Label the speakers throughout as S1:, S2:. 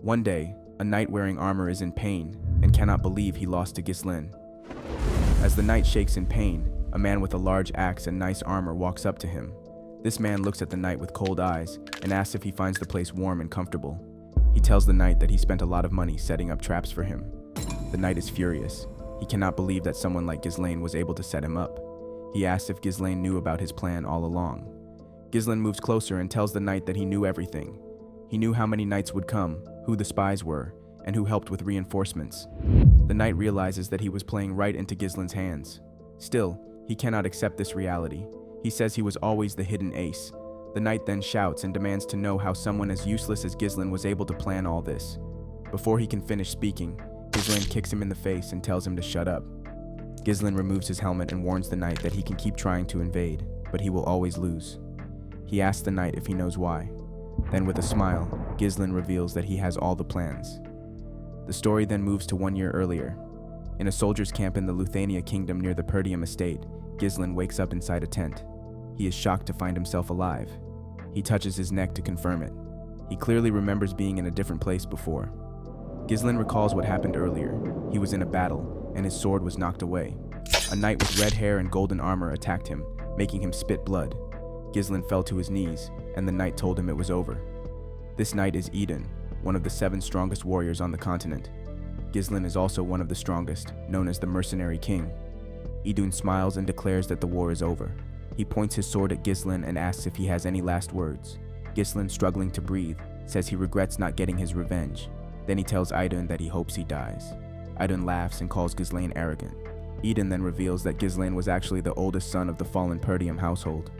S1: One day, a knight wearing armor is in pain and cannot believe he lost to Ghislaine. As the knight shakes in pain, a man with a large axe and nice armor walks up to him. This man looks at the knight with cold eyes and asks if he finds the place warm and comfortable. He tells the knight that he spent a lot of money setting up traps for him. The knight is furious. He cannot believe that someone like Ghislaine was able to set him up. He asks if Ghislaine knew about his plan all along. Ghislaine moves closer and tells the knight that he knew everything. He knew how many knights would come, who the spies were, and who helped with reinforcements. The knight realizes that he was playing right into Ghislaine's hands. Still, he cannot accept this reality. He says he was always the hidden ace. The knight then shouts and demands to know how someone as useless as Ghislaine was able to plan all this. Before he can finish speaking, Ghislaine kicks him in the face and tells him to shut up. Ghislaine removes his helmet and warns the knight that he can keep trying to invade, but he will always lose. He asks the knight if he knows why. Then with a smile, Ghislaine reveals that he has all the plans. The story then moves to 1 year earlier. In a soldier's camp in the Luthania kingdom near the Perdium estate, Ghislaine wakes up inside a tent. He is shocked to find himself alive. He touches his neck to confirm it. He clearly remembers being in a different place before. Ghislaine recalls what happened earlier. He was in a battle, and his sword was knocked away. A knight with red hair and golden armor attacked him, making him spit blood. Ghislaine fell to his knees, and the knight told him it was over. This knight is Eden, one of the 7 strongest warriors on the continent. Ghislaine is also one of the strongest, known as the Mercenary King. Idun smiles and declares that the war is over. He points his sword at Ghislaine and asks if he has any last words. Ghislaine, struggling to breathe, says he regrets not getting his revenge. Then he tells Idun that he hopes he dies. Idun laughs and calls Ghislaine arrogant. Idun then reveals that Ghislaine was actually the oldest son of the fallen Perdium household.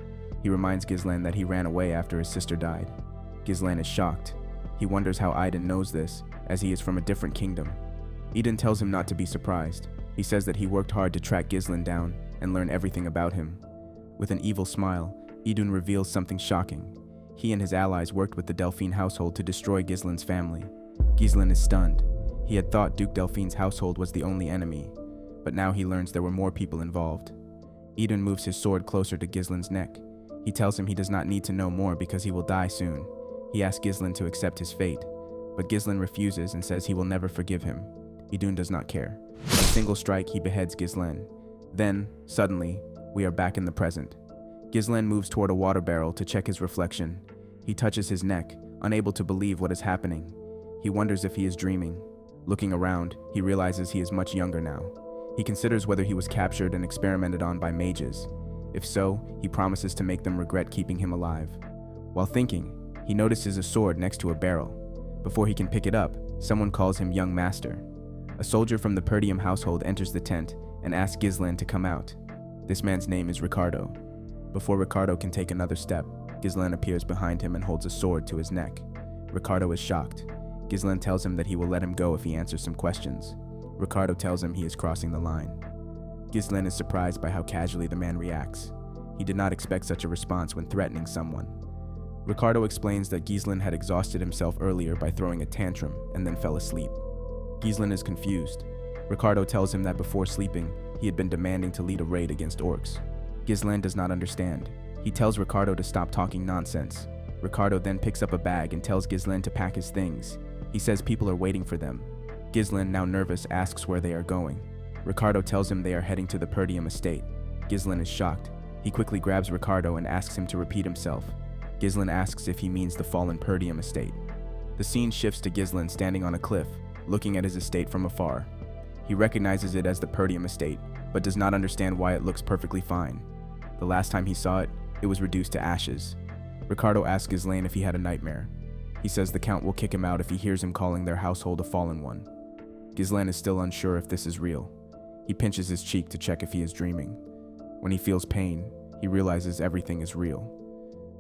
S1: He reminds Ghislaine that he ran away after his sister died. Ghislaine is shocked. He wonders how Idun knows this, as he is from a different kingdom. Idun tells him not to be surprised. He says that he worked hard to track Ghislaine down and learn everything about him. With an evil smile, Idun reveals something shocking. He and his allies worked with the Delphine household to destroy Ghislaine's family. Ghislaine is stunned. He had thought Duke Delphine's household was the only enemy, but now he learns there were more people involved. Idun moves his sword closer to Ghislaine's neck. He tells him he does not need to know more because he will die soon. He asks Ghislaine to accept his fate, but Ghislaine refuses and says he will never forgive him. Idun does not care. With a single strike, he beheads Ghislaine. Then, suddenly, we are back in the present. Ghislaine moves toward a water barrel to check his reflection. He touches his neck, unable to believe what is happening. He wonders if he is dreaming. Looking around, he realizes he is much younger now. He considers whether he was captured and experimented on by mages. If so, he promises to make them regret keeping him alive. While thinking, he notices a sword next to a barrel. Before he can pick it up, someone calls him young master. A soldier from the Perdium household enters the tent and asks Ghislaine to come out. This man's name is Ricardo. Before Ricardo can take another step, Ghislaine appears behind him and holds a sword to his neck. Ricardo is shocked. Ghislaine tells him that he will let him go if he answers some questions. Ricardo tells him he is crossing the line. Ghislaine is surprised by how casually the man reacts. He did not expect such a response when threatening someone. Ricardo explains that Ghislaine had exhausted himself earlier by throwing a tantrum and then fell asleep. Ghislaine is confused. Ricardo tells him that before sleeping, he had been demanding to lead a raid against orcs. Ghislaine does not understand. He tells Ricardo to stop talking nonsense. Ricardo then picks up a bag and tells Ghislaine to pack his things. He says people are waiting for them. Ghislaine, now nervous, asks where they are going. Ricardo tells him they are heading to the Perdium estate. Ghislaine is shocked. He quickly grabs Ricardo and asks him to repeat himself. Ghislaine asks if he means the fallen Perdium estate. The scene shifts to Ghislaine standing on a cliff, looking at his estate from afar. He recognizes it as the Perdium estate, but does not understand why it looks perfectly fine. The last time he saw it, it was reduced to ashes. Ricardo asks Ghislaine if he had a nightmare. He says the Count will kick him out if he hears him calling their household a fallen one. Ghislaine is still unsure if this is real. He pinches his cheek to check if he is dreaming. When he feels pain, he realizes everything is real.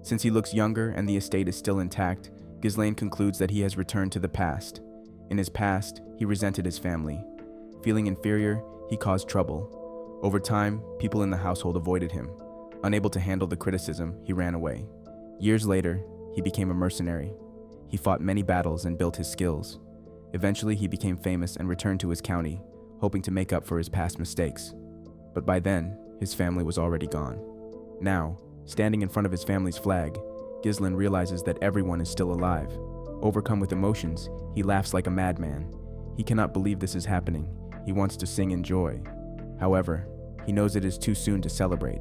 S1: Since he looks younger and the estate is still intact, Ghislaine concludes that he has returned to the past. In his past, he resented his family. Feeling inferior, he caused trouble. Over time, people in the household avoided him. Unable to handle the criticism, he ran away. Years later, he became a mercenary. He fought many battles and built his skills. Eventually, he became famous and returned to his county, hoping to make up for his past mistakes. But by then, his family was already gone. Now, standing in front of his family's flag, Ghislaine realizes that everyone is still alive. Overcome with emotions, he laughs like a madman. He cannot believe this is happening. He wants to sing in joy. However, he knows it is too soon to celebrate.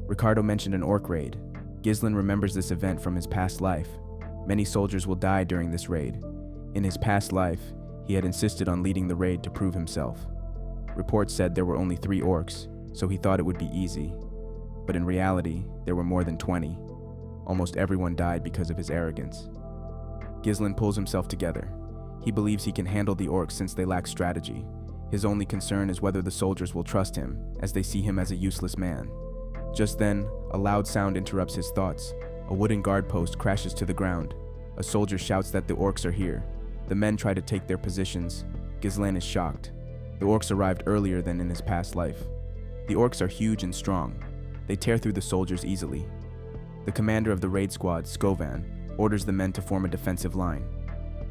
S1: Ricardo mentioned an orc raid. Ghislain remembers this event from his past life. Many soldiers will die during this raid. In his past life, he had insisted on leading the raid to prove himself. Reports said there were only 3 orcs, so he thought it would be easy. But in reality, there were more than 20. Almost everyone died because of his arrogance. Ghislain pulls himself together. He believes he can handle the orcs since they lack strategy. His only concern is whether the soldiers will trust him, as they see him as a useless man. Just then, a loud sound interrupts his thoughts. A wooden guard post crashes to the ground. A soldier shouts that the orcs are here. The men try to take their positions. Ghislain is shocked. The orcs arrived earlier than in his past life. The orcs are huge and strong. They tear through the soldiers easily. The commander of the raid squad, Skovan, orders the men to form a defensive line.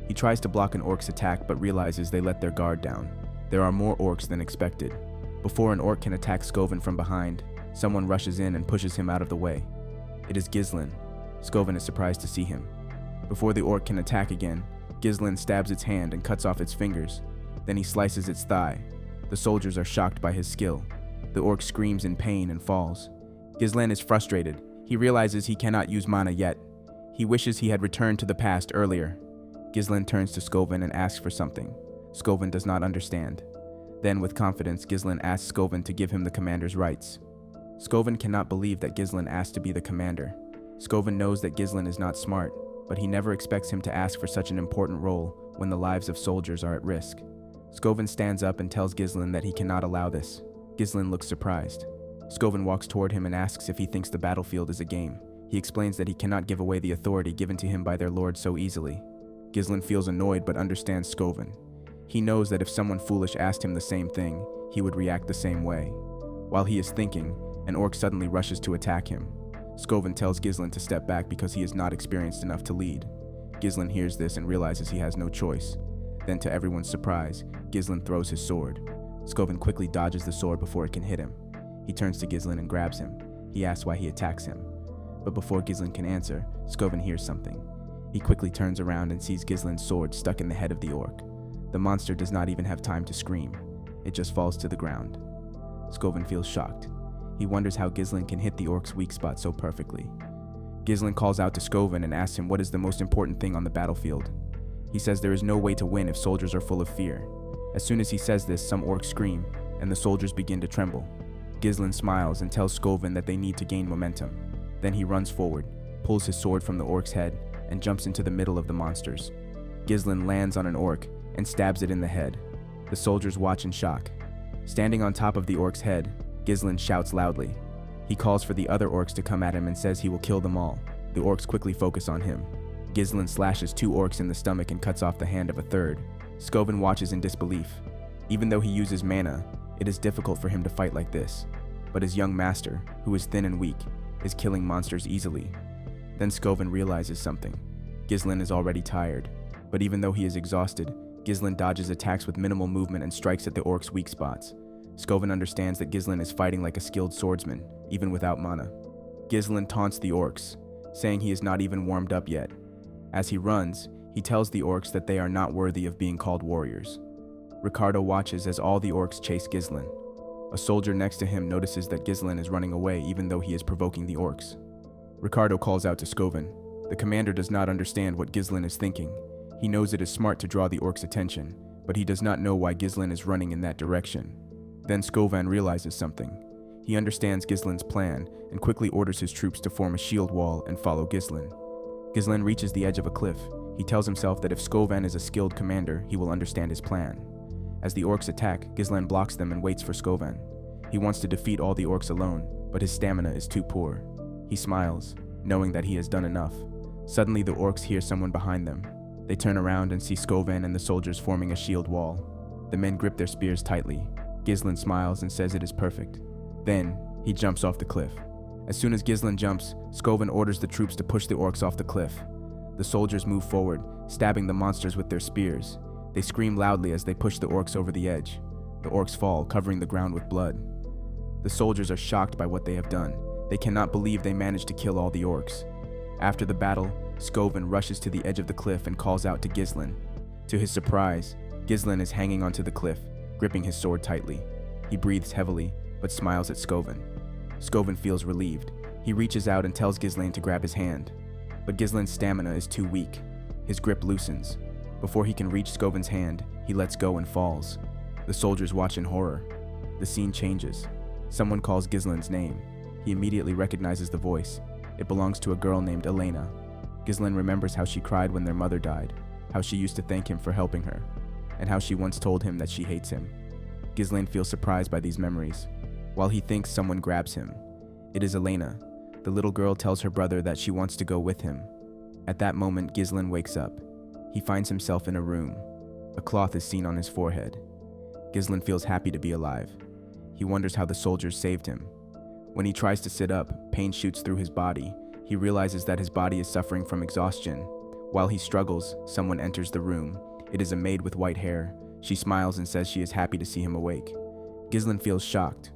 S1: He tries to block an orc's attack but realizes they let their guard down. There are more orcs than expected. Before an orc can attack Skovan from behind, someone rushes in and pushes him out of the way. It is Ghislain. Skovan is surprised to see him. Before the orc can attack again, Ghislain stabs its hand and cuts off its fingers. Then he slices its thigh. The soldiers are shocked by his skill. The orc screams in pain and falls. Ghislain is frustrated. He realizes he cannot use mana yet. He wishes he had returned to the past earlier. Ghislain turns to Skovan and asks for something. Skovan does not understand. Then, with confidence, Ghislain asks Skovan to give him the commander's rights. Skovan cannot believe that Ghislain asked to be the commander. Skovan knows that Ghislain is not smart, but he never expects him to ask for such an important role when the lives of soldiers are at risk. Skovan stands up and tells Ghislain that he cannot allow this. Ghislain looks surprised. Skovan walks toward him and asks if he thinks the battlefield is a game. He explains that he cannot give away the authority given to him by their lord so easily. Ghislain feels annoyed but understands Skovan. He knows that if someone foolish asked him the same thing, he would react the same way. While he is thinking, an orc suddenly rushes to attack him. Skovan tells Ghislain to step back because he is not experienced enough to lead. Ghislain hears this and realizes he has no choice. Then, to everyone's surprise, Ghislain throws his sword. Skovan quickly dodges the sword before it can hit him. He turns to Ghislain and grabs him. He asks why he attacks him. But before Ghislain can answer, Skovan hears something. He quickly turns around and sees Ghislain's sword stuck in the head of the orc. The monster does not even have time to scream. It just falls to the ground. Skovan feels shocked. He wonders how Ghislain can hit the orc's weak spot so perfectly. Ghislain calls out to Skovan and asks him what is the most important thing on the battlefield. He says there is no way to win if soldiers are full of fear. As soon as he says this, some orcs scream, and the soldiers begin to tremble. Ghislain smiles and tells Skovan that they need to gain momentum. Then he runs forward, pulls his sword from the orc's head, and jumps into the middle of the monsters. Ghislain lands on an orc and stabs it in the head. The soldiers watch in shock. Standing on top of the orc's head, Ghislain shouts loudly. He calls for the other orcs to come at him and says he will kill them all. The orcs quickly focus on him. Ghislain slashes 2 orcs in the stomach and cuts off the hand of a third. Skovan watches in disbelief. Even though he uses mana, it is difficult for him to fight like this. But his young master, who is thin and weak, is killing monsters easily. Then Skovan realizes something. Ghislain is already tired. But even though he is exhausted, Ghislain dodges attacks with minimal movement and strikes at the orc's weak spots. Skovan understands that Ghislain is fighting like a skilled swordsman, even without mana. Ghislain taunts the orcs, saying he is not even warmed up yet. As he runs, he tells the orcs that they are not worthy of being called warriors. Ricardo watches as all the orcs chase Ghislain. A soldier next to him notices that Ghislain is running away even though he is provoking the orcs. Ricardo calls out to Skovan. The commander does not understand what Ghislain is thinking. He knows it is smart to draw the orcs' attention, but he does not know why Ghislain is running in that direction. Then Skovan realizes something. He understands Ghislain's plan and quickly orders his troops to form a shield wall and follow Ghislain. Ghislain reaches the edge of a cliff. He tells himself that if Skovan is a skilled commander, he will understand his plan. As the orcs attack, Ghislain blocks them and waits for Skovan. He wants to defeat all the orcs alone, but his stamina is too poor. He smiles, knowing that he has done enough. Suddenly the orcs hear someone behind them. They turn around and see Skovan and the soldiers forming a shield wall. The men grip their spears tightly. Ghislain smiles and says it is perfect. Then, he jumps off the cliff. As soon as Ghislain jumps, Skovan orders the troops to push the orcs off the cliff. The soldiers move forward, stabbing the monsters with their spears. They scream loudly as they push the orcs over the edge. The orcs fall, covering the ground with blood. The soldiers are shocked by what they have done. They cannot believe they managed to kill all the orcs. After the battle, Scoven rushes to the edge of the cliff and calls out to Ghislain. To his surprise, Ghislain is hanging onto the cliff, gripping his sword tightly. He breathes heavily, but smiles at Scoven. Scoven feels relieved. He reaches out and tells Ghislain to grab his hand. But Ghislain's stamina is too weak. His grip loosens. Before he can reach Scoven's hand, he lets go and falls. The soldiers watch in horror. The scene changes. Someone calls Ghislain's name. He immediately recognizes the voice. It belongs to a girl named Elena. Ghislain remembers how she cried when their mother died, how she used to thank him for helping her, and how she once told him that she hates him. Ghislain feels surprised by these memories. While he thinks someone grabs him, it is Elena. The little girl tells her brother that she wants to go with him. At that moment, Ghislain wakes up. He finds himself in a room. A cloth is seen on his forehead. Ghislain feels happy to be alive. He wonders how the soldiers saved him. When he tries to sit up, pain shoots through his body. He realizes that his body is suffering from exhaustion. While he struggles, someone enters the room. It is a maid with white hair. She smiles and says she is happy to see him awake. Ghislain feels shocked.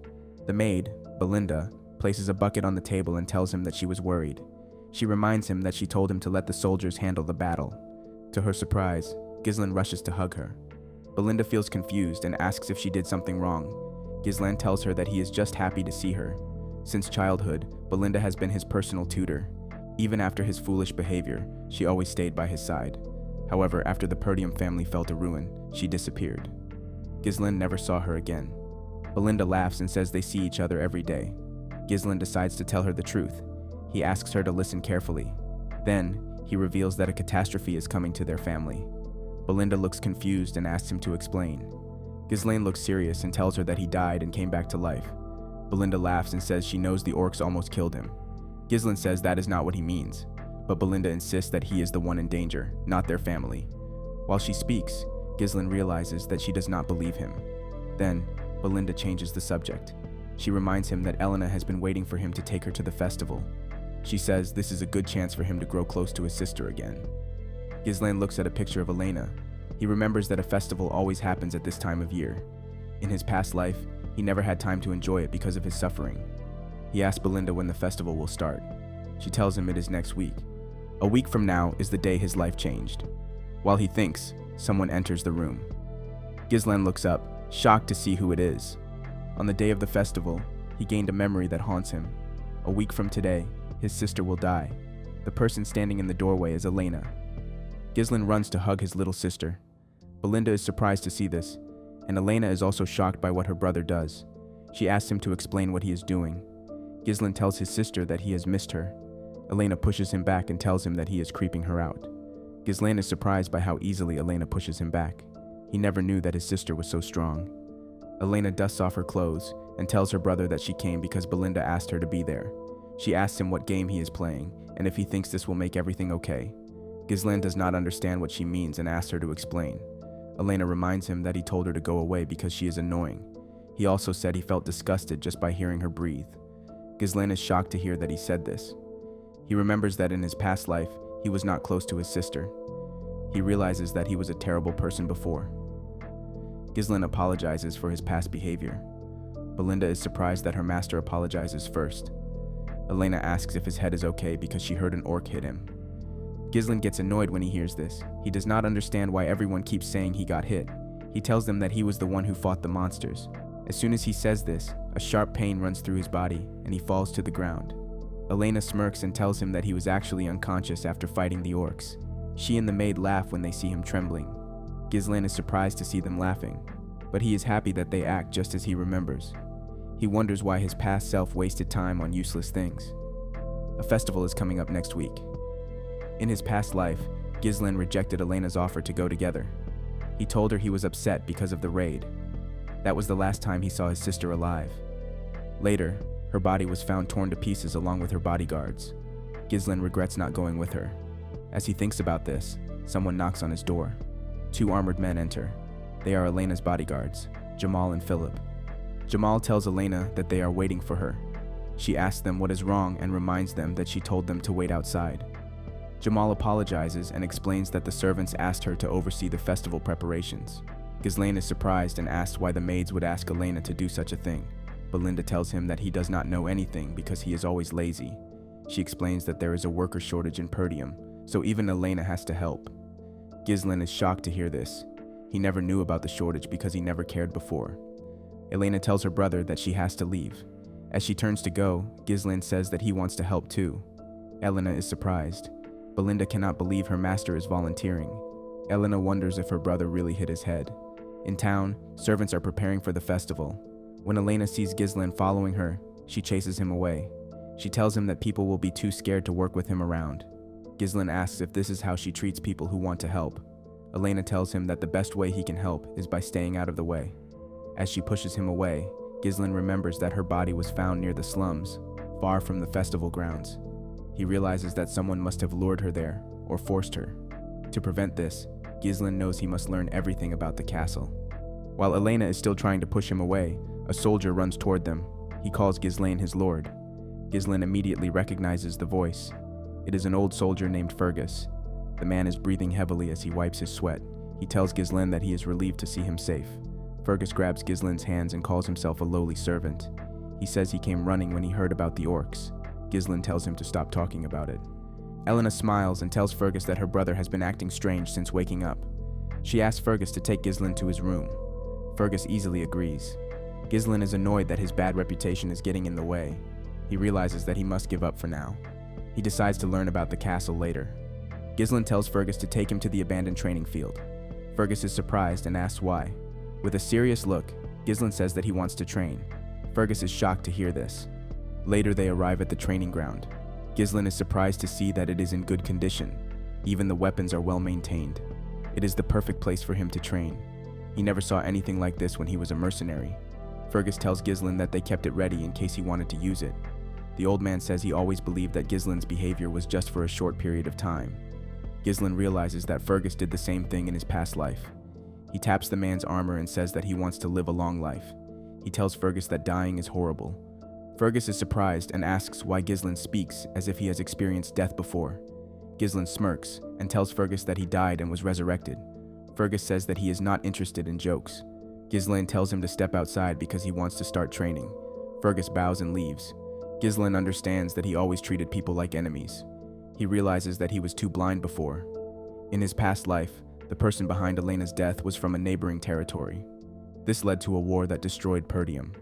S1: The maid, Belinda, places a bucket on the table and tells him that she was worried. She reminds him that she told him to let the soldiers handle the battle. To her surprise, Ghislain rushes to hug her. Belinda feels confused and asks if she did something wrong. Ghislain tells her that he is just happy to see her. Since childhood, Belinda has been his personal tutor. Even after his foolish behavior, she always stayed by his side. However, after the Perdium family fell to ruin, she disappeared. Ghislain never saw her again. Belinda laughs and says they see each other every day. Ghislain decides to tell her the truth. He asks her to listen carefully. Then, he reveals that a catastrophe is coming to their family. Belinda looks confused and asks him to explain. Ghislain looks serious and tells her that he died and came back to life. Belinda laughs and says she knows the orcs almost killed him. Ghislain says that is not what he means, but Belinda insists that he is the one in danger, not their family. While she speaks, Ghislain realizes that she does not believe him. Then, Belinda changes the subject. She reminds him that Elena has been waiting for him to take her to the festival. She says this is a good chance for him to grow close to his sister again. Ghislain looks at a picture of Elena. He remembers that a festival always happens at this time of year. In his past life, he never had time to enjoy it because of his suffering. He asks Belinda when the festival will start. She tells him it is next week. A week from now is the day his life changed. While he thinks, someone enters the room. Ghislain looks up, shocked to see who it is. On the day of the festival, he gained a memory that haunts him. A week from today, his sister will die. The person standing in the doorway is Elena. Ghislain runs to hug his little sister. Belinda is surprised to see this, and Elena is also shocked by what her brother does. She asks him to explain what he is doing. Ghislain tells his sister that he has missed her. Elena pushes him back and tells him that he is creeping her out. Ghislain is surprised by how easily Elena pushes him back. He never knew that his sister was so strong. Elena dusts off her clothes and tells her brother that she came because Belinda asked her to be there. She asks him what game he is playing and if he thinks this will make everything okay. Ghislain does not understand what she means and asks her to explain. Elena reminds him that he told her to go away because she is annoying. He also said he felt disgusted just by hearing her breathe. Ghislain is shocked to hear that he said this. He remembers that in his past life, he was not close to his sister. He realizes that he was a terrible person before. Ghislain apologizes for his past behavior. Belinda is surprised that her master apologizes first. Elena asks if his head is okay because she heard an orc hit him. Ghislain gets annoyed when he hears this. He does not understand why everyone keeps saying he got hit. He tells them that he was the one who fought the monsters. As soon as he says this, a sharp pain runs through his body and he falls to the ground. Elena smirks and tells him that he was actually unconscious after fighting the orcs. She and the maid laugh when they see him trembling. Ghislain is surprised to see them laughing, but he is happy that they act just as he remembers. He wonders why his past self wasted time on useless things. A festival is coming up next week. In his past life, Ghislain rejected Elena's offer to go together. He told her he was upset because of the raid. That was the last time he saw his sister alive. Later, her body was found torn to pieces along with her bodyguards. Ghislain regrets not going with her. As he thinks about this, someone knocks on his door. 2 armored men enter. They are Elena's bodyguards, Jamal and Philip. Jamal tells Elena that they are waiting for her. She asks them what is wrong and reminds them that she told them to wait outside. Jamal apologizes and explains that the servants asked her to oversee the festival preparations. Ghislain is surprised and asks why the maids would ask Elena to do such a thing. Belinda tells him that he does not know anything because he is always lazy. She explains that there is a worker shortage in Perdium, so even Elena has to help. Ghislain is shocked to hear this. He never knew about the shortage because he never cared before. Elena tells her brother that she has to leave. As she turns to go, Ghislain says that he wants to help too. Elena is surprised. Belinda cannot believe her master is volunteering. Elena wonders if her brother really hit his head. In town, servants are preparing for the festival. When Elena sees Ghislain following her, she chases him away. She tells him that people will be too scared to work with him around. Ghislain asks if this is how she treats people who want to help. Elena tells him that the best way he can help is by staying out of the way. As she pushes him away, Ghislain remembers that her body was found near the slums, far from the festival grounds. He realizes that someone must have lured her there, or forced her. To prevent this, Ghislain knows he must learn everything about the castle. While Elena is still trying to push him away, a soldier runs toward them. He calls Ghislain his lord. Ghislain immediately recognizes the voice. It is an old soldier named Fergus. The man is breathing heavily as he wipes his sweat. He tells Ghislain that he is relieved to see him safe. Fergus grabs Ghislain's hands and calls himself a lowly servant. He says he came running when he heard about the orcs. Ghislain tells him to stop talking about it. Elena smiles and tells Fergus that her brother has been acting strange since waking up. She asks Fergus to take Ghislain to his room. Fergus easily agrees. Ghislain is annoyed that his bad reputation is getting in the way. He realizes that he must give up for now. He decides to learn about the castle later. Ghislain tells Fergus to take him to the abandoned training field. Fergus is surprised and asks why. With a serious look, Ghislain says that he wants to train. Fergus is shocked to hear this. Later they arrive at the training ground. Ghislain is surprised to see that it is in good condition. Even the weapons are well maintained. It is the perfect place for him to train. He never saw anything like this when he was a mercenary. Fergus tells Ghislain that they kept it ready in case he wanted to use it. The old man says he always believed that Ghislain's behavior was just for a short period of time. Ghislain realizes that Fergus did the same thing in his past life. He taps the man's armor and says that he wants to live a long life. He tells Fergus that dying is horrible. Fergus is surprised and asks why Ghislain speaks as if he has experienced death before. Ghislain smirks and tells Fergus that he died and was resurrected. Fergus says that he is not interested in jokes. Ghislain tells him to step outside because he wants to start training. Fergus bows and leaves. Ghislain understands that he always treated people like enemies. He realizes that he was too blind before. In his past life, the person behind Elena's death was from a neighboring territory. This led to a war that destroyed Perdium.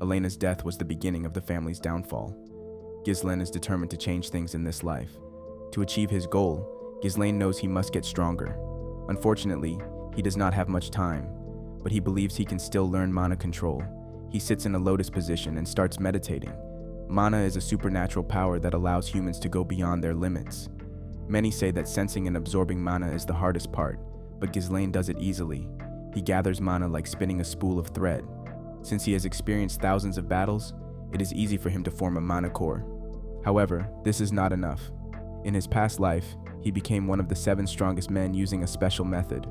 S1: Elena's death was the beginning of the family's downfall. Ghislain is determined to change things in this life. To achieve his goal, Ghislain knows he must get stronger. Unfortunately, he does not have much time, but he believes he can still learn mana control. He sits in a lotus position and starts meditating. Mana is a supernatural power that allows humans to go beyond their limits. Many say that sensing and absorbing mana is the hardest part, but Ghislain does it easily. He gathers mana like spinning a spool of thread. Since he has experienced thousands of battles, it is easy for him to form a mana core. However, this is not enough. In his past life, he became one of the 7 strongest men using a special method.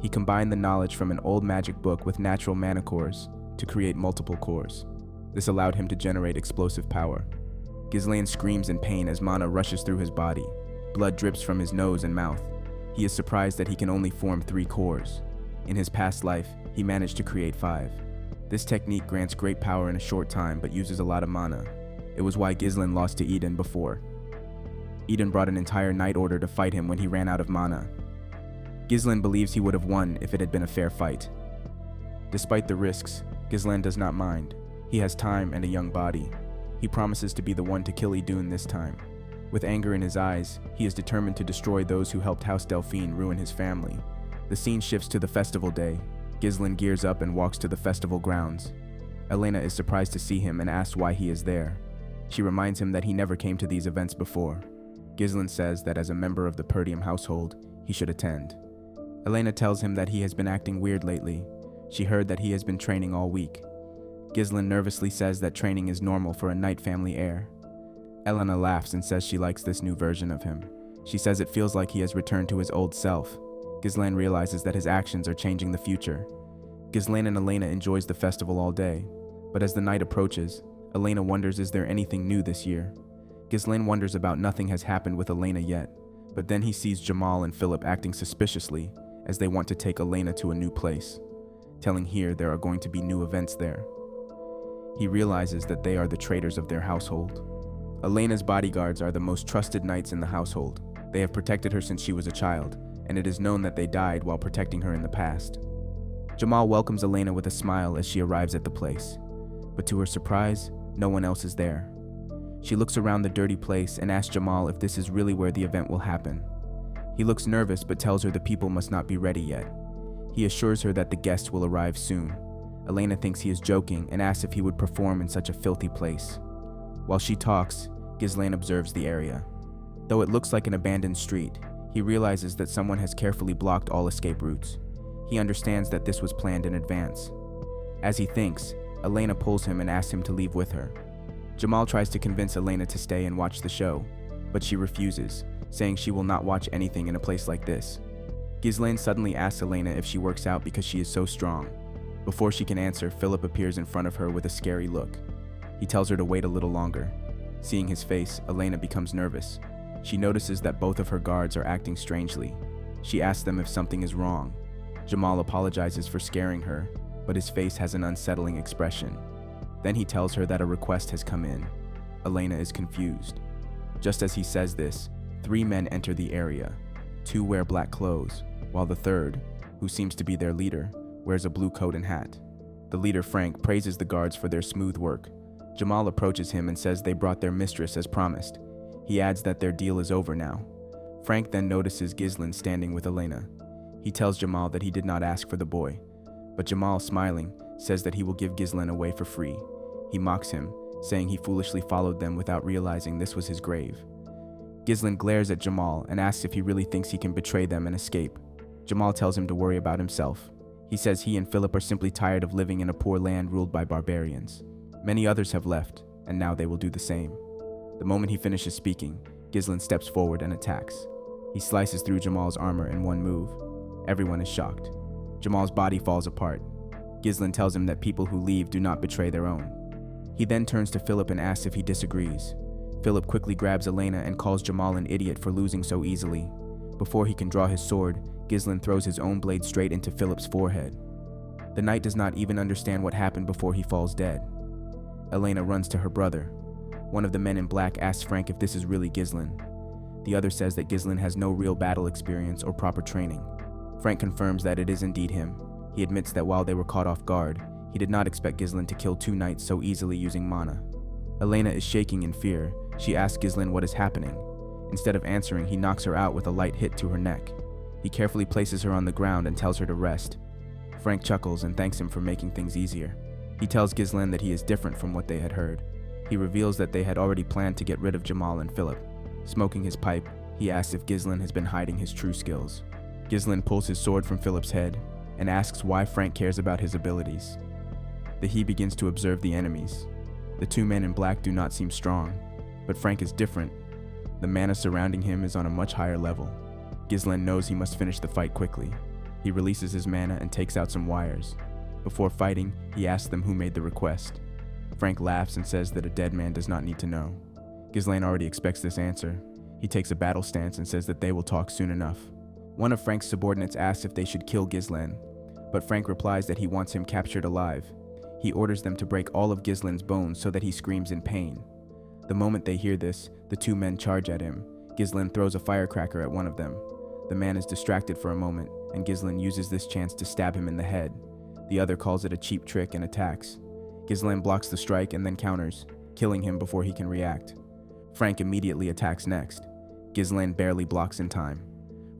S1: He combined the knowledge from an old magic book with natural mana cores to create multiple cores. This allowed him to generate explosive power. Ghislain screams in pain as mana rushes through his body. Blood drips from his nose and mouth. He is surprised that he can only form 3 cores. In his past life, he managed to create 5. This technique grants great power in a short time but uses a lot of mana. It was why Ghislain lost to Eden before. Eden brought an entire Night Order to fight him when he ran out of mana. Ghislain believes he would have won if it had been a fair fight. Despite the risks, Ghislain does not mind. He has time and a young body. He promises to be the one to kill Idun this time. With anger in his eyes, he is determined to destroy those who helped House Delphine ruin his family. The scene shifts to the festival day. Ghislain gears up and walks to the festival grounds. Elena is surprised to see him and asks why he is there. She reminds him that he never came to these events before. Ghislain says that as a member of the Perdium household, he should attend. Elena tells him that he has been acting weird lately. She heard that he has been training all week. Ghislain nervously says that training is normal for a Night family heir. Elena laughs and says she likes this new version of him. She says it feels like he has returned to his old self. Ghislain realizes that his actions are changing the future. Ghislain and Elena enjoys the festival all day, but as the night approaches, Elena wonders is there anything new this year. Ghislain wonders about nothing has happened with Elena yet, but then he sees Jamal and Philip acting suspiciously as they want to take Elena to a new place, telling here there are going to be new events there. He realizes that they are the traitors of their household. Elena's bodyguards are the most trusted knights in the household. They have protected her since she was a child, and it is known that they died while protecting her in the past. Jamal welcomes Elena with a smile as she arrives at the place, but to her surprise, no one else is there. She looks around the dirty place and asks Jamal if this is really where the event will happen. He looks nervous but tells her the people must not be ready yet. He assures her that the guests will arrive soon. Elena thinks he is joking and asks if he would perform in such a filthy place. While she talks, Ghislaine observes the area. Though it looks like an abandoned street, he realizes that someone has carefully blocked all escape routes. He understands that this was planned in advance. As he thinks, Elena pulls him and asks him to leave with her. Jamal tries to convince Elena to stay and watch the show, but she refuses, saying she will not watch anything in a place like this. Ghislaine suddenly asks Elena if she works out because she is so strong. Before she can answer, Philip appears in front of her with a scary look. He tells her to wait a little longer. Seeing his face, Elena becomes nervous. She notices that both of her guards are acting strangely. She asks them if something is wrong. Jamal apologizes for scaring her, but his face has an unsettling expression. Then he tells her that a request has come in. Elena is confused. Just as he says this, 3 men enter the area. 2 wear black clothes, while the third, who seems to be their leader, wears a blue coat and hat. The leader, Frank, praises the guards for their smooth work. Jamal approaches him and says they brought their mistress as promised. He adds that their deal is over now. Frank then notices Ghislaine standing with Elena. He tells Jamal that he did not ask for the boy, but Jamal, smiling, says that he will give Ghislaine away for free. He mocks him, saying he foolishly followed them without realizing this was his grave. Ghislaine glares at Jamal and asks if he really thinks he can betray them and escape. Jamal tells him to worry about himself. He says he and Philip are simply tired of living in a poor land ruled by barbarians. Many others have left, and now they will do the same. The moment he finishes speaking, Ghislaine steps forward and attacks. He slices through Jamal's armor in one move. Everyone is shocked. Jamal's body falls apart. Ghislaine tells him that people who leave do not betray their own. He then turns to Philip and asks if he disagrees. Philip quickly grabs Elena and calls Jamal an idiot for losing so easily. Before he can draw his sword, Ghislaine throws his own blade straight into Philip's forehead. The knight does not even understand what happened before he falls dead. Elena runs to her brother. One of the men in black asks Frank if this is really Ghislaine. The other says that Ghislaine has no real battle experience or proper training. Frank confirms that it is indeed him. He admits that while they were caught off guard, he did not expect Ghislaine to kill 2 knights so easily using mana. Elena is shaking in fear. She asks Ghislaine what is happening. Instead of answering, he knocks her out with a light hit to her neck. He carefully places her on the ground and tells her to rest. Frank chuckles and thanks him for making things easier. He tells Ghislaine that he is different from what they had heard. He reveals that they had already planned to get rid of Jamal and Philip. Smoking his pipe, he asks if Ghislaine has been hiding his true skills. Ghislaine pulls his sword from Philip's head and asks why Frank cares about his abilities. He begins to observe the enemies. The 2 men in black do not seem strong, but Frank is different. The mana surrounding him is on a much higher level. Ghislaine knows he must finish the fight quickly. He releases his mana and takes out some wires. Before fighting, he asks them who made the request. Frank laughs and says that a dead man does not need to know. Ghislaine already expects this answer. He takes a battle stance and says that they will talk soon enough. One of Frank's subordinates asks if they should kill Ghislaine, but Frank replies that he wants him captured alive. He orders them to break all of Ghislaine's bones so that he screams in pain. The moment they hear this, the 2 men charge at him. Ghislaine throws a firecracker at one of them. The man is distracted for a moment, and Ghislaine uses this chance to stab him in the head. The other calls it a cheap trick and attacks. Ghislaine blocks the strike and then counters, killing him before he can react. Frank immediately attacks next. Ghislaine barely blocks in time.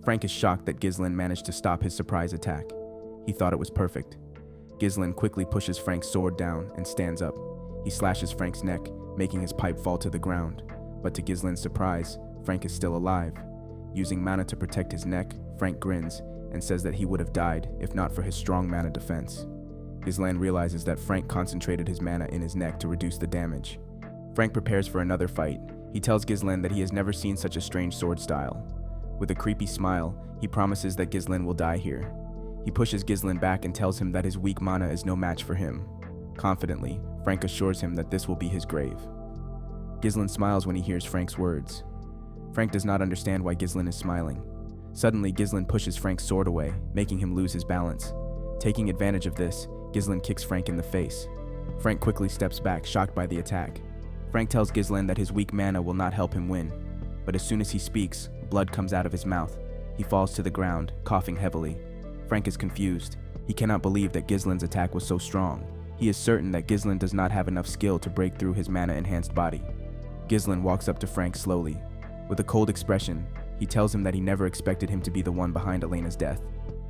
S1: Frank is shocked that Ghislaine managed to stop his surprise attack. He thought it was perfect. Ghislaine quickly pushes Frank's sword down and stands up. He slashes Frank's neck, making his pipe fall to the ground. But to Ghislaine's surprise, Frank is still alive. Using mana to protect his neck, Frank grins and says that he would have died if not for his strong mana defense. Ghislaine realizes that Frank concentrated his mana in his neck to reduce the damage. Frank prepares for another fight. He tells Ghislaine that he has never seen such a strange sword style. With a creepy smile, he promises that Ghislaine will die here. He pushes Ghislaine back and tells him that his weak mana is no match for him. Confidently, Frank assures him that this will be his grave. Ghislaine smiles when he hears Frank's words. Frank does not understand why Ghislaine is smiling. Suddenly, Ghislaine pushes Frank's sword away, making him lose his balance. Taking advantage of this, Ghislaine kicks Frank in the face. Frank quickly steps back, shocked by the attack. Frank tells Ghislaine that his weak mana will not help him win, but as soon as he speaks, blood comes out of his mouth. He falls to the ground, coughing heavily. Frank is confused. He cannot believe that Ghislaine's attack was so strong. He is certain that Ghislaine does not have enough skill to break through his mana-enhanced body. Ghislaine walks up to Frank slowly. With a cold expression, he tells him that he never expected him to be the one behind Elena's death.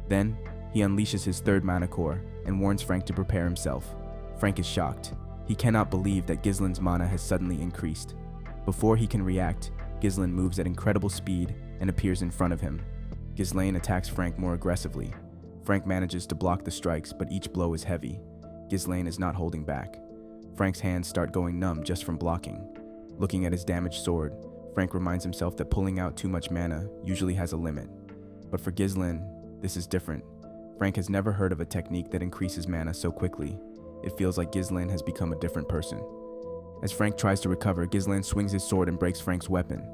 S1: Then, he unleashes his third mana core and warns Frank to prepare himself. Frank is shocked. He cannot believe that Ghislaine's mana has suddenly increased. Before he can react, Ghislaine moves at incredible speed and appears in front of him. Ghislaine attacks Frank more aggressively. Frank manages to block the strikes, but each blow is heavy. Ghislaine is not holding back. Frank's hands start going numb just from blocking. Looking at his damaged sword, Frank reminds himself that pulling out too much mana usually has a limit. But for Ghislaine, this is different. Frank has never heard of a technique that increases mana so quickly. It feels like Ghislaine has become a different person. As Frank tries to recover, Ghislaine swings his sword and breaks Frank's weapon.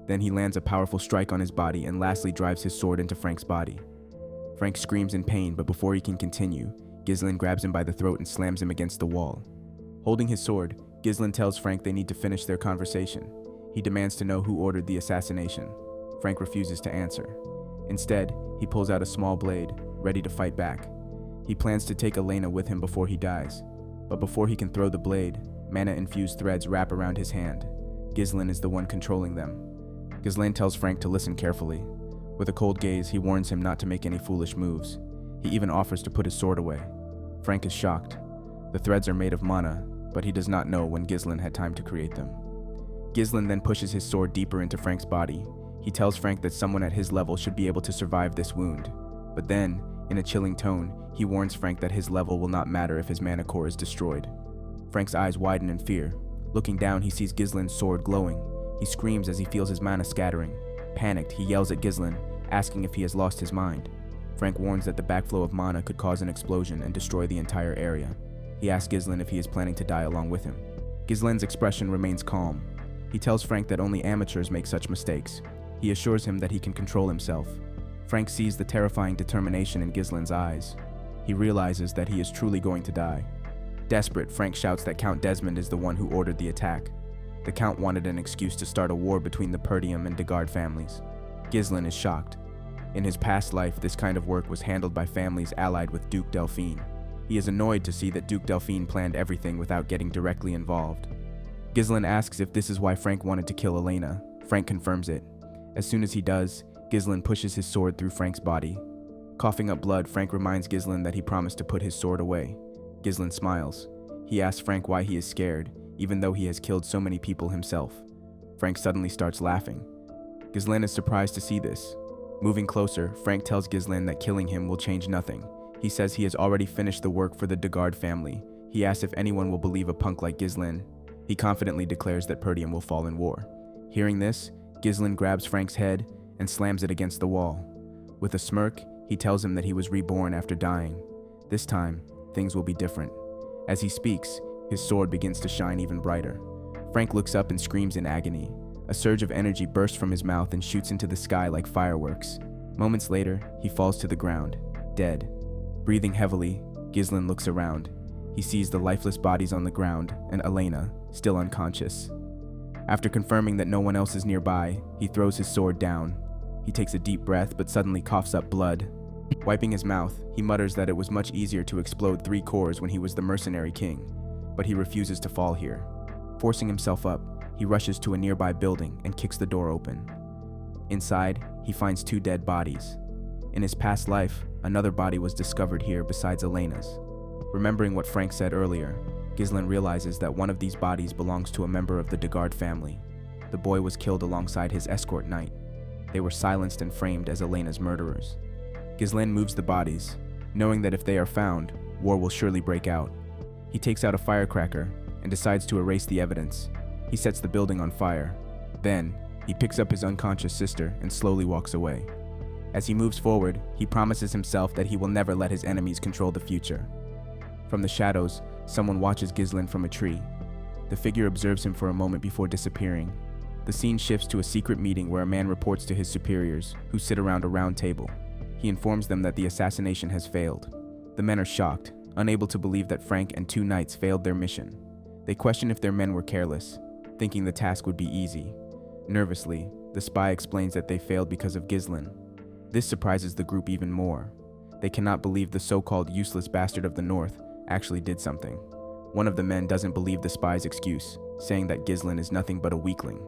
S1: Then he lands a powerful strike on his body and lastly drives his sword into Frank's body. Frank screams in pain, but before he can continue, Ghislaine grabs him by the throat and slams him against the wall. Holding his sword, Ghislaine tells Frank they need to finish their conversation. He demands to know who ordered the assassination. Frank refuses to answer. Instead, he pulls out a small blade, ready to fight back. He plans to take Elena with him before he dies. But before he can throw the blade, mana-infused threads wrap around his hand. Ghislaine is the one controlling them. Ghislaine tells Frank to listen carefully. With a cold gaze, he warns him not to make any foolish moves. He even offers to put his sword away. Frank is shocked. The threads are made of mana, but he does not know when Ghislaine had time to create them. Ghislaine then pushes his sword deeper into Frank's body. He tells Frank that someone at his level should be able to survive this wound. But then, in a chilling tone, he warns Frank that his level will not matter if his mana core is destroyed. Frank's eyes widen in fear. Looking down, he sees Ghislaine's sword glowing. He screams as he feels his mana scattering. Panicked, he yells at Ghislaine, asking if he has lost his mind. Frank warns that the backflow of mana could cause an explosion and destroy the entire area. He asks Ghislaine if he is planning to die along with him. Ghislaine's expression remains calm. He tells Frank that only amateurs make such mistakes. He assures him that he can control himself. Frank sees the terrifying determination in Ghislaine's eyes. He realizes that he is truly going to die. Desperate, Frank shouts that Count Desmond is the one who ordered the attack. The Count wanted an excuse to start a war between the Perdium and DeGard families. Ghislaine is shocked. In his past life, this kind of work was handled by families allied with Duke Delphine. He is annoyed to see that Duke Delphine planned everything without getting directly involved. Ghislaine asks if this is why Frank wanted to kill Elena. Frank confirms it. As soon as he does, Ghislaine pushes his sword through Frank's body. Coughing up blood, Frank reminds Ghislaine that he promised to put his sword away. Ghislaine smiles. He asks Frank why he is scared, even though he has killed so many people himself. Frank suddenly starts laughing. Ghislaine is surprised to see this. Moving closer, Frank tells Ghislaine that killing him will change nothing. He says he has already finished the work for the DeGard family. He asks if anyone will believe a punk like Ghislaine. He confidently declares that Perdium will fall in war. Hearing this, Ghislaine grabs Frank's head and slams it against the wall. With a smirk, he tells him that he was reborn after dying. This time, things will be different. As he speaks, his sword begins to shine even brighter. Frank looks up and screams in agony. A surge of energy bursts from his mouth and shoots into the sky like fireworks. Moments later, he falls to the ground, dead. Breathing heavily, Ghislaine looks around. He sees the lifeless bodies on the ground and Elena, still unconscious. After confirming that no one else is nearby, he throws his sword down. He takes a deep breath but suddenly coughs up blood. Wiping his mouth, he mutters that it was much easier to explode 3 cores when he was the mercenary king, but he refuses to fall here. Forcing himself up, he rushes to a nearby building and kicks the door open. Inside, he finds 2 dead bodies. In his past life, another body was discovered here besides Elena's. Remembering what Frank said earlier, Ghislaine realizes that one of these bodies belongs to a member of the DeGard family. The boy was killed alongside his escort knight. They were silenced and framed as Elena's murderers. Ghislaine moves the bodies, knowing that if they are found, war will surely break out. He takes out a firecracker and decides to erase the evidence. He sets the building on fire. Then, he picks up his unconscious sister and slowly walks away. As he moves forward, he promises himself that he will never let his enemies control the future. From the shadows, someone watches Ghislaine from a tree. The figure observes him for a moment before disappearing. The scene shifts to a secret meeting where a man reports to his superiors, who sit around a round table. He informs them that the assassination has failed. The men are shocked, unable to believe that Frank and 2 knights failed their mission. They question if their men were careless, thinking the task would be easy. Nervously, The spy explains that they failed because of Ghislaine. This surprises the group even more. They cannot believe the so-called useless bastard of the North actually did something. One of the men doesn't believe the spy's excuse, saying that Ghislaine is nothing but a weakling.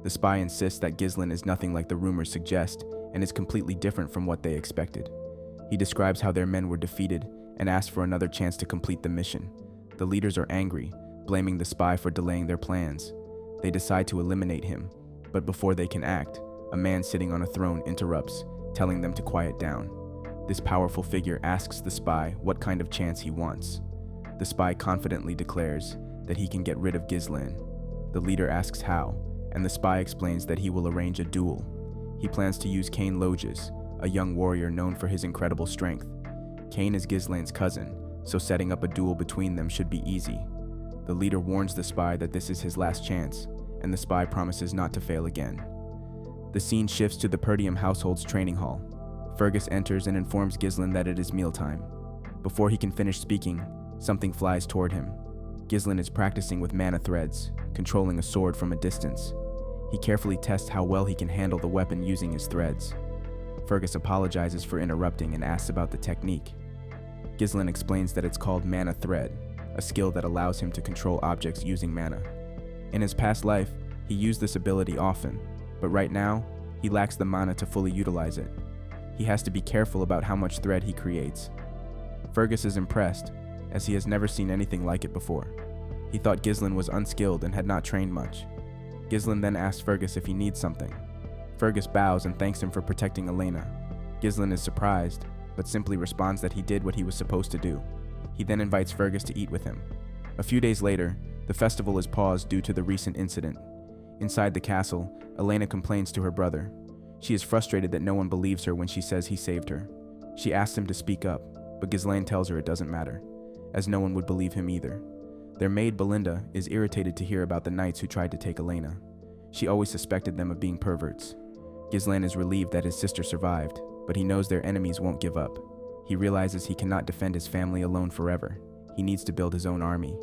S1: The spy insists that Ghislaine is nothing like the rumors suggest and is completely different from what they expected. He describes how their men were defeated and asks for another chance to complete the mission. The leaders are angry, blaming the spy for delaying their plans. They decide to eliminate him, but before they can act, a man sitting on a throne interrupts, telling them to quiet down. This powerful figure asks the spy what kind of chance he wants. The spy confidently declares that he can get rid of Ghislaine. The leader asks how, and the spy explains that he will arrange a duel. He plans to use Cain Loges, a young warrior known for his incredible strength. Cain is Ghislaine's cousin, so setting up a duel between them should be easy. The leader warns the spy that this is his last chance, and the spy promises not to fail again. The scene shifts to the Perdium household's training hall. Fergus enters and informs Ghislaine that it is mealtime. Before he can finish speaking, something flies toward him. Ghislaine is practicing with mana threads, controlling a sword from a distance. He carefully tests how well he can handle the weapon using his threads. Fergus apologizes for interrupting and asks about the technique. Ghislaine explains that it's called mana thread, a skill that allows him to control objects using mana. In his past life, he used this ability often, but right now, he lacks the mana to fully utilize it. He has to be careful about how much thread he creates. Fergus is impressed, as he has never seen anything like it before. He thought Ghislaine was unskilled and had not trained much. Ghislaine then asks Fergus if he needs something. Fergus bows and thanks him for protecting Elena. Ghislaine is surprised, but simply responds that he did what he was supposed to do. He then invites Fergus to eat with him. A few days later, the festival is paused due to the recent incident. Inside the castle, Elena complains to her brother. She is frustrated that no one believes her when she says he saved her. She asks him to speak up, but Ghislaine tells her it doesn't matter, as no one would believe him either. Their maid Belinda is irritated to hear about the knights who tried to take Elena. She always suspected them of being perverts. Ghislaine is relieved that his sister survived, but he knows their enemies won't give up. He realizes he cannot defend his family alone forever. He needs to build his own army.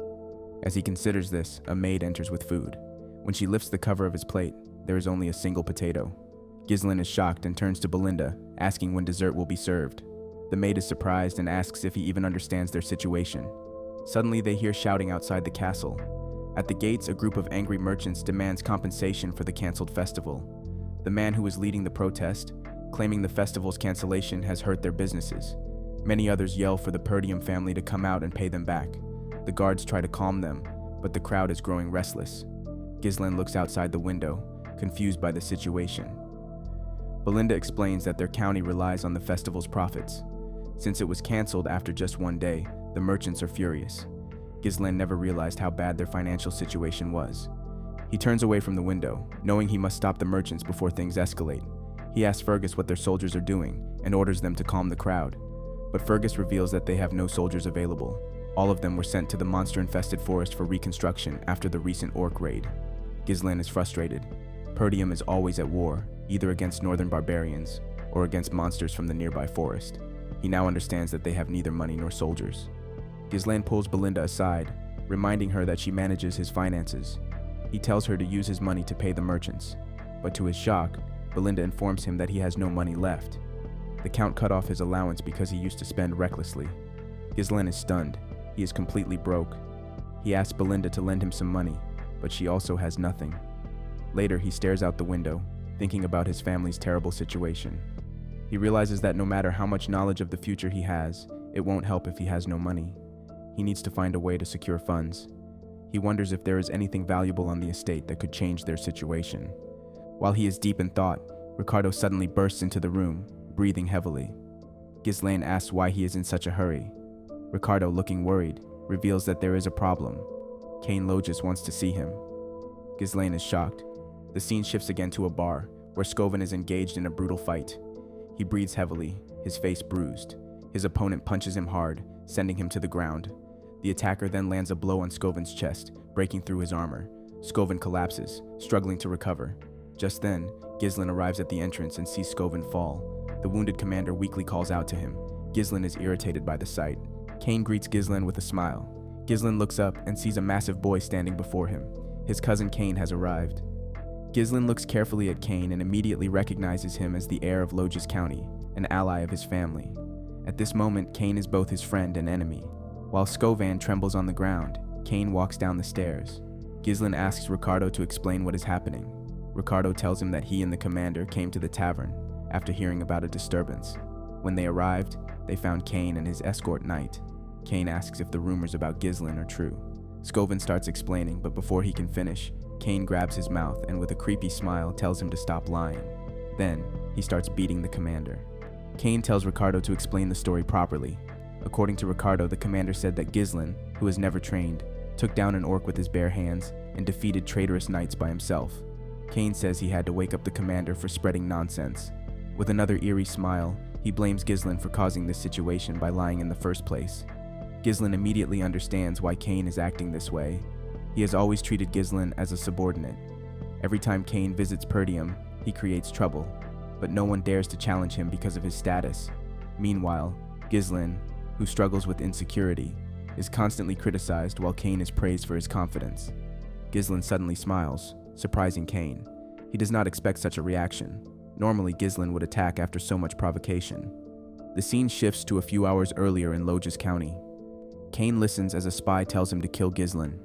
S1: As he considers this, a maid enters with food. When she lifts the cover of his plate, there is only a single potato. Ghislaine is shocked and turns to Belinda, asking when dessert will be served. The maid is surprised and asks if he even understands their situation. Suddenly they hear shouting outside the castle. At the gates, a group of angry merchants demands compensation for the cancelled festival. The man who is leading the protest, claiming the festival's cancellation has hurt their businesses. Many others yell for the Perdium family to come out and pay them back. The guards try to calm them, but the crowd is growing restless. Ghislaine looks outside the window, confused by the situation. Belinda explains that their county relies on the festival's profits. Since it was cancelled after just one day, the merchants are furious. Ghislaine never realized how bad their financial situation was. He turns away from the window, knowing he must stop the merchants before things escalate. He asks Fergus what their soldiers are doing and orders them to calm the crowd. But Fergus reveals that they have no soldiers available. All of them were sent to the monster-infested forest for reconstruction after the recent orc raid. Ghislaine is frustrated. Perdium is always at war, either against northern barbarians or against monsters from the nearby forest. He now understands that they have neither money nor soldiers. Ghislaine pulls Belinda aside, reminding her that she manages his finances. He tells her to use his money to pay the merchants, but to his shock, Belinda informs him that he has no money left. The Count cut off his allowance because he used to spend recklessly. Ghislaine is stunned. He is completely broke. He asks Belinda to lend him some money, but she also has nothing. Later, he stares out the window, thinking about his family's terrible situation. He realizes that no matter how much knowledge of the future he has, it won't help if he has no money. He needs to find a way to secure funds. He wonders if there is anything valuable on the estate that could change their situation. While he is deep in thought, Ricardo suddenly bursts into the room, breathing heavily. Ghislaine asks why he is in such a hurry. Ricardo, looking worried, reveals that there is a problem. Cain Loges wants to see him. Ghislaine is shocked. The scene shifts again to a bar, where Scoven is engaged in a brutal fight. He breathes heavily, his face bruised. His opponent punches him hard, sending him to the ground. The attacker then lands a blow on Scoven's chest, breaking through his armor. Scoven collapses, struggling to recover. Just then, Ghislaine arrives at the entrance and sees Scoven fall. The wounded commander weakly calls out to him. Ghislaine is irritated by the sight. Cain greets Ghislaine with a smile. Ghislaine looks up and sees a massive boy standing before him. His cousin Cain has arrived. Ghislaine looks carefully at Kane and immediately recognizes him as the heir of Loges County, an ally of his family. At this moment, Kane is both his friend and enemy. While Scovan trembles on the ground, Kane walks down the stairs. Ghislaine asks Ricardo to explain what is happening. Ricardo tells him that he and the commander came to the tavern after hearing about a disturbance. When they arrived, they found Kane and his escort knight. Kane asks if the rumors about Ghislaine are true. Scovan starts explaining, but before he can finish, Kane grabs his mouth and with a creepy smile tells him to stop lying. Then, he starts beating the commander. Kane tells Ricardo to explain the story properly. According to Ricardo, the commander said that Ghislaine, who was never trained, took down an orc with his bare hands and defeated traitorous knights by himself. Kane says he had to wake up the commander for spreading nonsense. With another eerie smile, he blames Ghislaine for causing this situation by lying in the first place. Ghislaine immediately understands why Kane is acting this way. He has always treated Ghislaine as a subordinate. Every time Kane visits Perdium, he creates trouble, but no one dares to challenge him because of his status. Meanwhile, Ghislaine, who struggles with insecurity, is constantly criticized while Kane is praised for his confidence. Ghislaine suddenly smiles, surprising Kane. He does not expect such a reaction. Normally, Ghislaine would attack after so much provocation. The scene shifts to a few hours earlier in Loges County. Kane listens as a spy tells him to kill Ghislaine.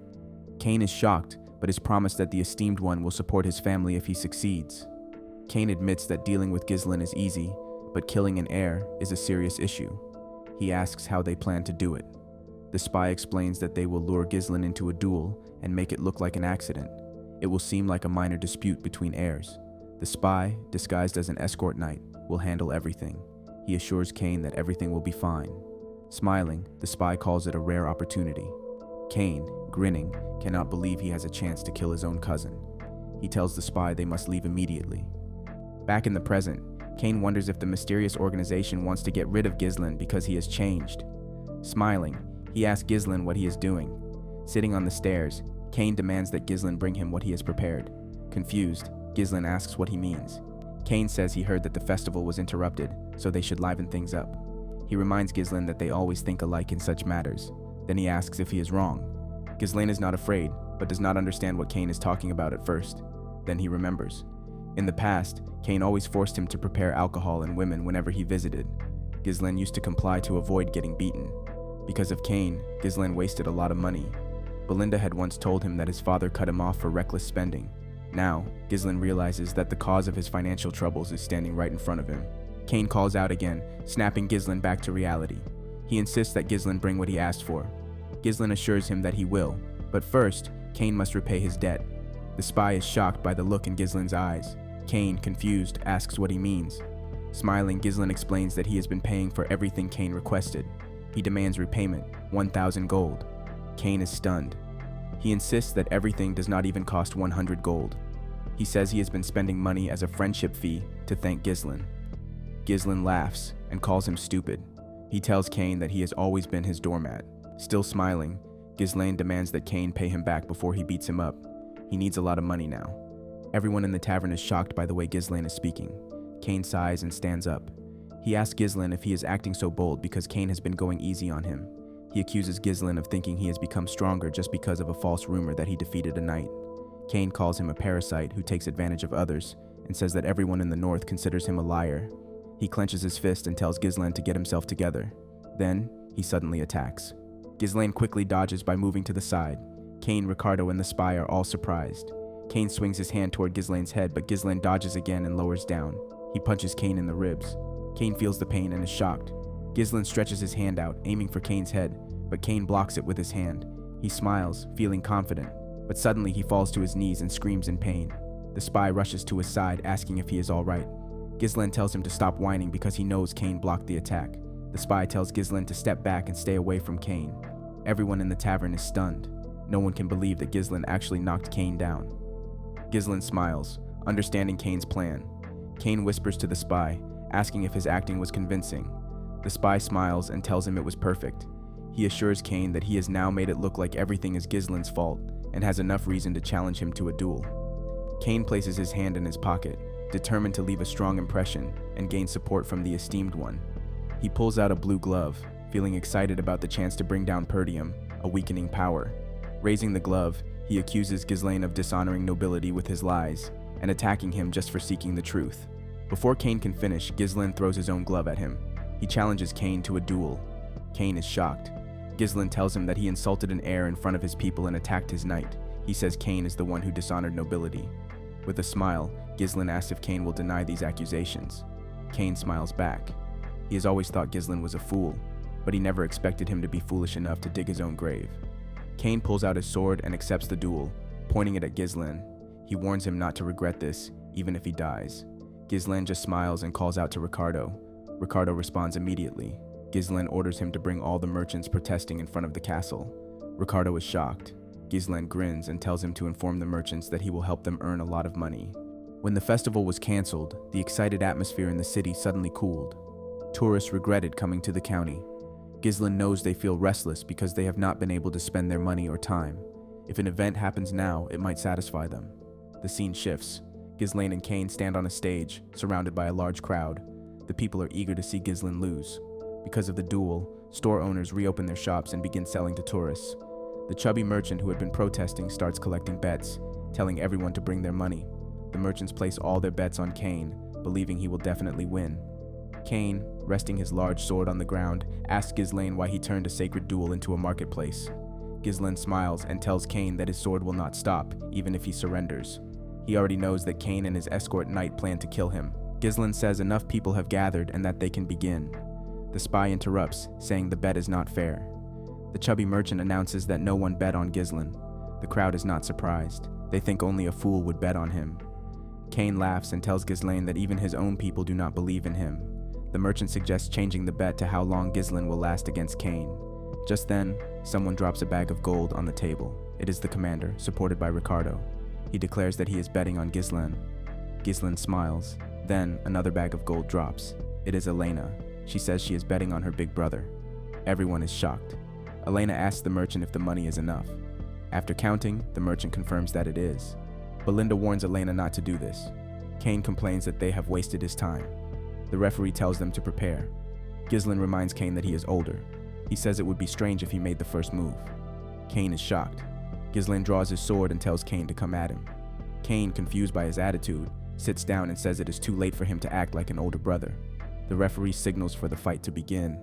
S1: Kane is shocked, but is promised that the esteemed one will support his family if he succeeds. Kane admits that dealing with Ghislaine is easy, but killing an heir is a serious issue. He asks how they plan to do it. The spy explains that they will lure Ghislaine into a duel and make it look like an accident. It will seem like a minor dispute between heirs. The spy, disguised as an escort knight, will handle everything. He assures Kane that everything will be fine. Smiling, the spy calls it a rare opportunity. Kane, grinning, cannot believe he has a chance to kill his own cousin. He tells the spy they must leave immediately. Back in the present, Kane wonders if the mysterious organization wants to get rid of Ghislaine because he has changed. Smiling, he asks Ghislaine what he is doing. Sitting on the stairs, Kane demands that Ghislaine bring him what he has prepared. Confused, Ghislaine asks what he means. Kane says he heard that the festival was interrupted, so they should liven things up. He reminds Ghislaine that they always think alike in such matters. Then he asks if he is wrong. Ghislaine is not afraid, but does not understand what Kane is talking about at first. Then he remembers. In the past, Kane always forced him to prepare alcohol and women whenever he visited. Ghislaine used to comply to avoid getting beaten. Because of Kane, Ghislaine wasted a lot of money. Belinda had once told him that his father cut him off for reckless spending. Now, Ghislaine realizes that the cause of his financial troubles is standing right in front of him. Kane calls out again, snapping Ghislaine back to reality. He insists that Ghislaine bring what he asked for. Ghislaine assures him that he will, but first, Kane must repay his debt. The spy is shocked by the look in Ghislaine's eyes. Kane, confused, asks what he means. Smiling, Ghislaine explains that he has been paying for everything Kane requested. He demands repayment, 1,000 gold. Kane is stunned. He insists that everything does not even cost 100 gold. He says he has been spending money as a friendship fee to thank Ghislaine. Ghislaine laughs and calls him stupid. He tells Kane that he has always been his doormat. Still smiling, Ghislaine demands that Kane pay him back before he beats him up. He needs a lot of money now. Everyone in the tavern is shocked by the way Ghislaine is speaking. Kane sighs and stands up. He asks Ghislaine if he is acting so bold because Kane has been going easy on him. He accuses Ghislaine of thinking he has become stronger just because of a false rumor that he defeated a knight. Kane calls him a parasite who takes advantage of others and says that everyone in the north considers him a liar. He clenches his fist and tells Ghislaine to get himself together. Then, he suddenly attacks. Ghislaine quickly dodges by moving to the side. Kane, Ricardo, and the spy are all surprised. Kane swings his hand toward Ghislaine's head, but Ghislaine dodges again and lowers down. He punches Kane in the ribs. Kane feels the pain and is shocked. Ghislaine stretches his hand out, aiming for Kane's head, but Kane blocks it with his hand. He smiles, feeling confident, but suddenly he falls to his knees and screams in pain. The spy rushes to his side, asking if he is all right. Ghislaine tells him to stop whining because he knows Kane blocked the attack. The spy tells Ghislaine to step back and stay away from Kane. Everyone in the tavern is stunned. No one can believe that Ghislaine actually knocked Kane down. Ghislaine smiles, understanding Kane's plan. Kane whispers to the spy, asking if his acting was convincing. The spy smiles and tells him it was perfect. He assures Kane that he has now made it look like everything is Ghislaine's fault and has enough reason to challenge him to a duel. Kane places his hand in his pocket, determined to leave a strong impression and gain support from the esteemed one. He pulls out a blue glove, feeling excited about the chance to bring down Perdium, a weakening power. Raising the glove, he accuses Ghislaine of dishonoring nobility with his lies, and attacking him just for seeking the truth. Before Kane can finish, Ghislaine throws his own glove at him. He challenges Kane to a duel. Kane is shocked. Ghislaine tells him that he insulted an heir in front of his people and attacked his knight. He says Kane is the one who dishonored nobility. With a smile, Ghislaine asks if Kane will deny these accusations. Kane smiles back. He has always thought Ghislaine was a fool, but he never expected him to be foolish enough to dig his own grave. Kane pulls out his sword and accepts the duel, pointing it at Ghislaine. He warns him not to regret this, even if he dies. Ghislaine just smiles and calls out to Ricardo. Ricardo responds immediately. Ghislaine orders him to bring all the merchants protesting in front of the castle. Ricardo is shocked. Ghislaine grins and tells him to inform the merchants that he will help them earn a lot of money. When the festival was cancelled, the excited atmosphere in the city suddenly cooled. Tourists regretted coming to the county. Ghislaine knows they feel restless because they have not been able to spend their money or time. If an event happens now, it might satisfy them. The scene shifts. Ghislaine and Kane stand on a stage, surrounded by a large crowd. The people are eager to see Ghislaine lose. Because of the duel, store owners reopen their shops and begin selling to tourists. The chubby merchant who had been protesting starts collecting bets, telling everyone to bring their money. The merchants place all their bets on Kane, believing he will definitely win. Kane, resting his large sword on the ground, asks Ghislaine why he turned a sacred duel into a marketplace. Ghislaine smiles and tells Kane that his sword will not stop, even if he surrenders. He already knows that Kane and his escort knight plan to kill him. Ghislaine says enough people have gathered and that they can begin. The spy interrupts, saying the bet is not fair. The chubby merchant announces that no one bet on Ghislaine. The crowd is not surprised. They think only a fool would bet on him. Kane laughs and tells Ghislaine that even his own people do not believe in him. The merchant suggests changing the bet to how long Ghislaine will last against Kane. Just then, someone drops a bag of gold on the table. It is the commander, supported by Ricardo. He declares that he is betting on Ghislaine. Ghislaine smiles. Then, another bag of gold drops. It is Elena. She says she is betting on her big brother. Everyone is shocked. Elena asks the merchant if the money is enough. After counting, the merchant confirms that it is. Belinda warns Elena not to do this. Kane complains that they have wasted his time. The referee tells them to prepare. Ghislaine reminds Kane that he is older. He says it would be strange if he made the first move. Kane is shocked. Ghislaine draws his sword and tells Kane to come at him. Kane, confused by his attitude, sits down and says it is too late for him to act like an older brother. The referee signals for the fight to begin.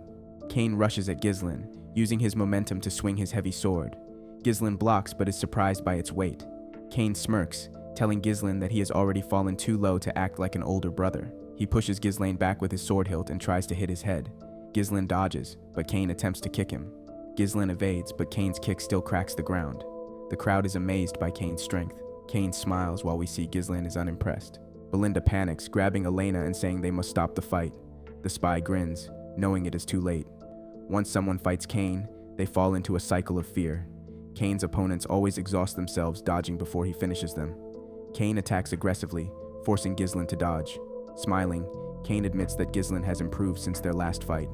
S1: Kane rushes at Ghislaine, using his momentum to swing his heavy sword. Ghislaine blocks but is surprised by its weight. Kane smirks, telling Ghislaine that he has already fallen too low to act like an older brother. He pushes Ghislaine back with his sword hilt and tries to hit his head. Ghislaine dodges, but Kane attempts to kick him. Ghislaine evades, but Kane's kick still cracks the ground. The crowd is amazed by Kane's strength. Kane smiles while we see Ghislaine is unimpressed. Belinda panics, grabbing Elena and saying they must stop the fight. The spy grins, knowing it is too late. Once someone fights Kane, they fall into a cycle of fear. Kane's opponents always exhaust themselves dodging before he finishes them. Kane attacks aggressively, forcing Ghislaine to dodge. Smiling, Kane admits that Ghislaine has improved since their last fight.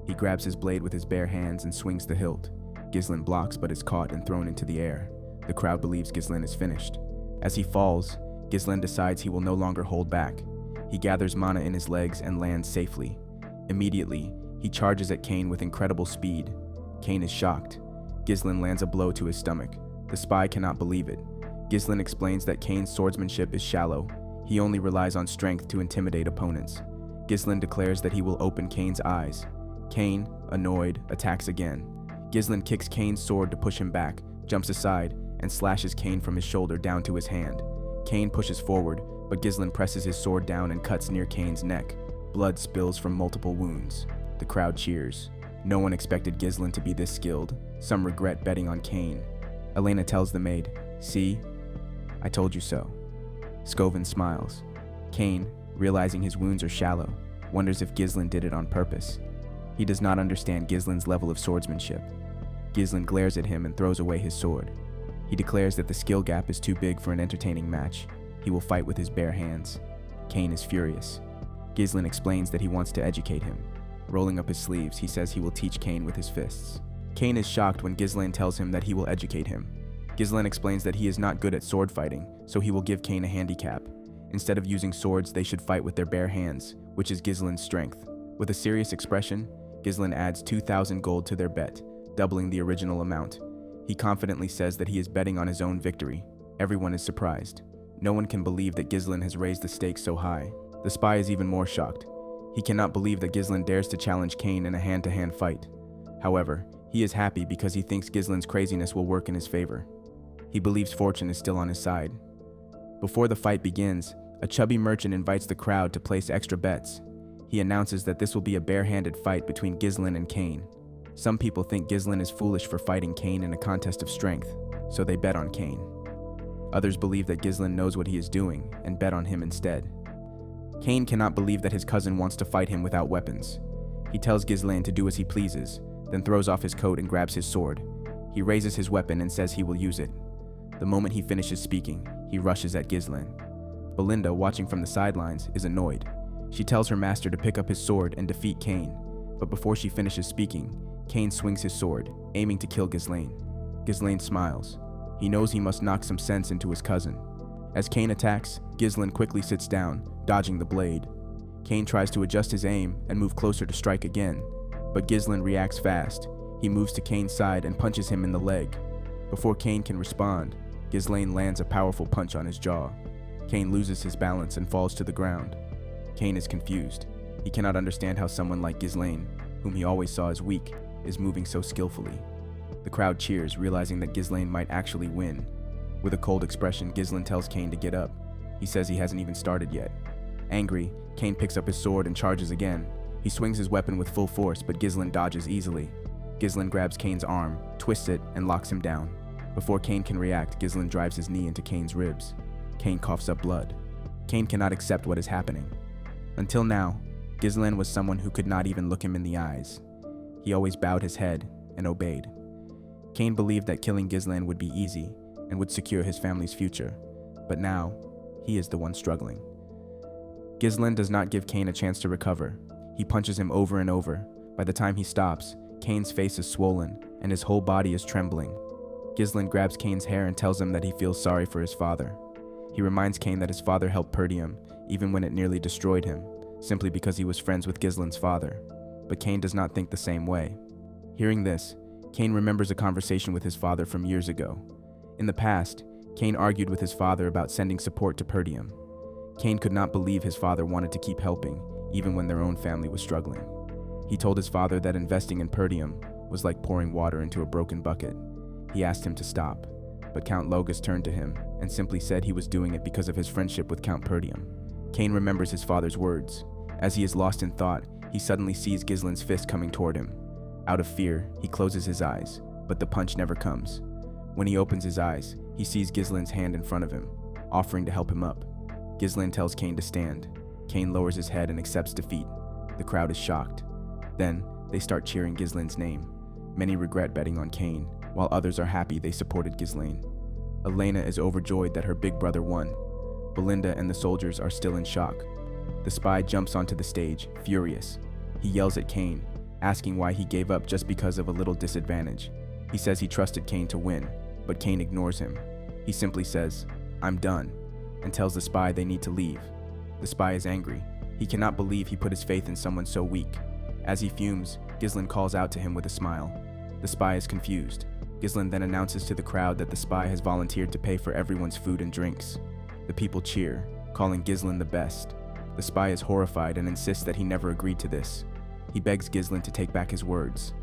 S1: He grabs his blade with his bare hands and swings the hilt. Ghislaine blocks but is caught and thrown into the air. The crowd believes Ghislaine is finished. As he falls, Ghislaine decides he will no longer hold back. He gathers mana in his legs and lands safely. Immediately, he charges at Kane with incredible speed. Kane is shocked. Ghislaine lands a blow to his stomach. The spy cannot believe it. Ghislaine explains that Kane's swordsmanship is shallow. He only relies on strength to intimidate opponents. Ghislaine declares that he will open Kane's eyes. Kane, annoyed, attacks again. Ghislaine kicks Kane's sword to push him back, jumps aside, and slashes Kane from his shoulder down to his hand. Kane pushes forward, but Ghislaine presses his sword down and cuts near Kane's neck. Blood spills from multiple wounds. The crowd cheers. No one expected Ghislaine to be this skilled. Some regret betting on Kane. Elena tells the maid, "See? I told you so." Scoven smiles. Kane, realizing his wounds are shallow, wonders if Ghislaine did it on purpose. He does not understand Ghislaine's level of swordsmanship. Ghislaine glares at him and throws away his sword. He declares that the skill gap is too big for an entertaining match. He will fight with his bare hands. Kane is furious. Ghislaine explains that he wants to educate him. Rolling up his sleeves, he says he will teach Kane with his fists. Kane is shocked when Ghislaine tells him that he will educate him. Ghislaine explains that he is not good at sword fighting, so he will give Kane a handicap. Instead of using swords, they should fight with their bare hands, which is Ghislaine's strength. With a serious expression, Ghislaine adds 2,000 gold to their bet, doubling the original amount. He confidently says that he is betting on his own victory. Everyone is surprised. No one can believe that Ghislaine has raised the stakes so high. The spy is even more shocked. He cannot believe that Ghislaine dares to challenge Kane in a hand-to-hand fight. However, he is happy because he thinks Ghislaine's craziness will work in his favor. He believes fortune is still on his side. Before the fight begins, a chubby merchant invites the crowd to place extra bets. He announces that this will be a bare-handed fight between Ghislaine and Kane. Some people think Ghislaine is foolish for fighting Kane in a contest of strength, so they bet on Kane. Others believe that Ghislaine knows what he is doing and bet on him instead. Kane cannot believe that his cousin wants to fight him without weapons. He tells Ghislaine to do as he pleases, then throws off his coat and grabs his sword. He raises his weapon and says he will use it. The moment he finishes speaking, he rushes at Ghislaine. Belinda, watching from the sidelines, is annoyed. She tells her master to pick up his sword and defeat Kane, but before she finishes speaking, Kane swings his sword, aiming to kill Ghislaine. Ghislaine smiles. He knows he must knock some sense into his cousin. As Kane attacks, Ghislaine quickly sits down, dodging the blade. Kane tries to adjust his aim and move closer to strike again, but Ghislaine reacts fast. He moves to Kane's side and punches him in the leg. Before Kane can respond, Ghislaine lands a powerful punch on his jaw. Kane loses his balance and falls to the ground. Kane is confused. He cannot understand how someone like Ghislaine, whom he always saw as weak, is moving so skillfully. The crowd cheers, realizing that Ghislaine might actually win. With a cold expression, Ghislaine tells Kane to get up. He says he hasn't even started yet. Angry, Kane picks up his sword and charges again. He swings his weapon with full force, but Ghislaine dodges easily. Ghislaine grabs Kane's arm, twists it, and locks him down. Before Kane can react, Ghislaine drives his knee into Kane's ribs. Kane coughs up blood. Kane cannot accept what is happening. Until now, Ghislaine was someone who could not even look him in the eyes. He always bowed his head and obeyed. Kane believed that killing Ghislaine would be easy and would secure his family's future, but now, he is the one struggling. Ghislaine does not give Kane a chance to recover. He punches him over and over. By the time he stops, Kane's face is swollen and his whole body is trembling. Ghislaine grabs Kane's hair and tells him that he feels sorry for his father. He reminds Kane that his father helped Perdium, even when it nearly destroyed him, simply because he was friends with Ghislaine's father. But Kane does not think the same way. Hearing this, Kane remembers a conversation with his father from years ago. In the past, Kane argued with his father about sending support to Perdium. Kane could not believe his father wanted to keep helping, even when their own family was struggling. He told his father that investing in Perdium was like pouring water into a broken bucket. He asked him to stop, but Count Logus turned to him and simply said he was doing it because of his friendship with Count Perdium. Kane remembers his father's words. As he is lost in thought, he suddenly sees Ghislaine's fist coming toward him. Out of fear, he closes his eyes, but the punch never comes. When he opens his eyes, he sees Ghislaine's hand in front of him, offering to help him up. Ghislaine tells Kane to stand. Kane lowers his head and accepts defeat. The crowd is shocked. Then, they start cheering Ghislaine's name. Many regret betting on Kane, while others are happy they supported Ghislaine. Elena is overjoyed that her big brother won. Belinda and the soldiers are still in shock. The spy jumps onto the stage, furious. He yells at Kane, asking why he gave up just because of a little disadvantage. He says he trusted Kane to win, but Kane ignores him. He simply says, "I'm done," and tells the spy they need to leave. The spy is angry. He cannot believe he put his faith in someone so weak. As he fumes, Ghislaine calls out to him with a smile. The spy is confused. Ghislaine then announces to the crowd that the spy has volunteered to pay for everyone's food and drinks. The people cheer, calling Ghislaine the best. The spy is horrified and insists that he never agreed to this. He begs Ghislaine to take back his words.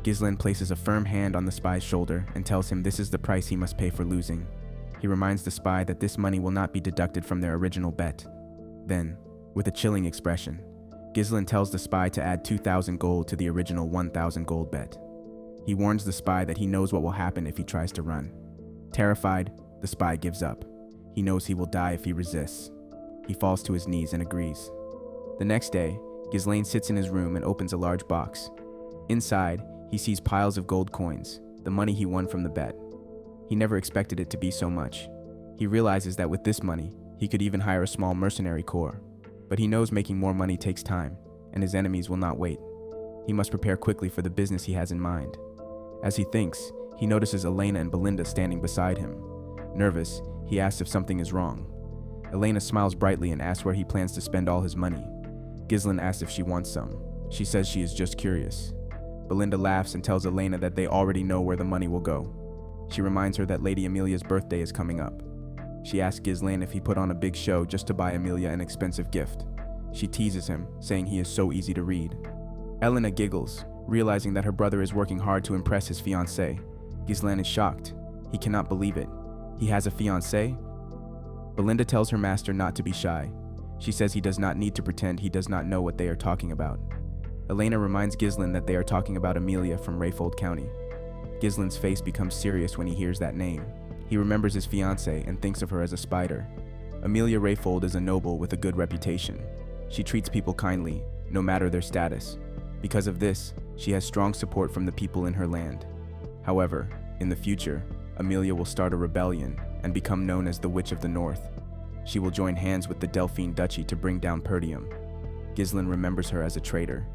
S1: Ghislaine places a firm hand on the spy's shoulder and tells him this is the price he must pay for losing. He reminds the spy that this money will not be deducted from their original bet. Then, with a chilling expression, Ghislaine tells the spy to add 2,000 gold to the original 1,000 gold bet. He warns the spy that he knows what will happen if he tries to run. Terrified, the spy gives up. He knows he will die if he resists. He falls to his knees and agrees. The next day, Ghislaine sits in his room and opens a large box. Inside, he sees piles of gold coins, the money he won from the bet. He never expected it to be so much. He realizes that with this money, he could even hire a small mercenary corps. But he knows making more money takes time, and his enemies will not wait. He must prepare quickly for the business he has in mind. As he thinks, he notices Elena and Belinda standing beside him. Nervous, he asks if something is wrong. Elena smiles brightly and asks where he plans to spend all his money. Ghislaine asks if she wants some. She says she is just curious. Belinda laughs and tells Elena that they already know where the money will go. She reminds her that Lady Amelia's birthday is coming up. She asks Ghislaine if he put on a big show just to buy Amelia an expensive gift. She teases him, saying he is so easy to read. Elena giggles, realizing that her brother is working hard to impress his fiancée. Ghislaine is shocked. He cannot believe it. He has a fiancée? Belinda tells her master not to be shy. She says he does not need to pretend he does not know what they are talking about. Elena reminds Ghislaine that they are talking about Amelia from Rayfold County. Ghislaine's face becomes serious when he hears that name. He remembers his fiancée and thinks of her as a spider. Amelia Rayfold is a noble with a good reputation. She treats people kindly, no matter their status. Because of this, she has strong support from the people in her land. However, in the future, Amelia will start a rebellion and become known as the Witch of the North. She will join hands with the Delphine Duchy to bring down Perdium. Ghislaine remembers her as a traitor.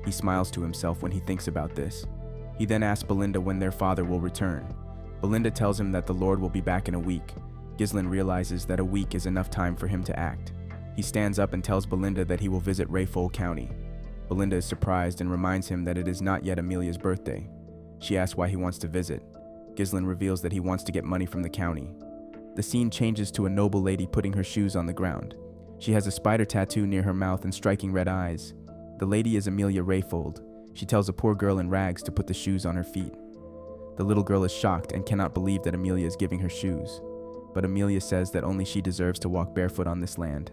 S1: He smiles to himself when he thinks about this. He then asks Belinda when their father will return. Belinda tells him that the Lord will be back in a week. Ghislaine realizes that a week is enough time for him to act. He stands up and tells Belinda that he will visit Rayfold County. Belinda is surprised and reminds him that it is not yet Amelia's birthday. She asks why he wants to visit. Ghislaine reveals that he wants to get money from the county. The scene changes to a noble lady putting her shoes on the ground. She has a spider tattoo near her mouth and striking red eyes. The lady is Amelia Rayfold. She tells a poor girl in rags to put the shoes on her feet. The little girl is shocked and cannot believe that Amelia is giving her shoes. But Amelia says that only she deserves to walk barefoot on this land.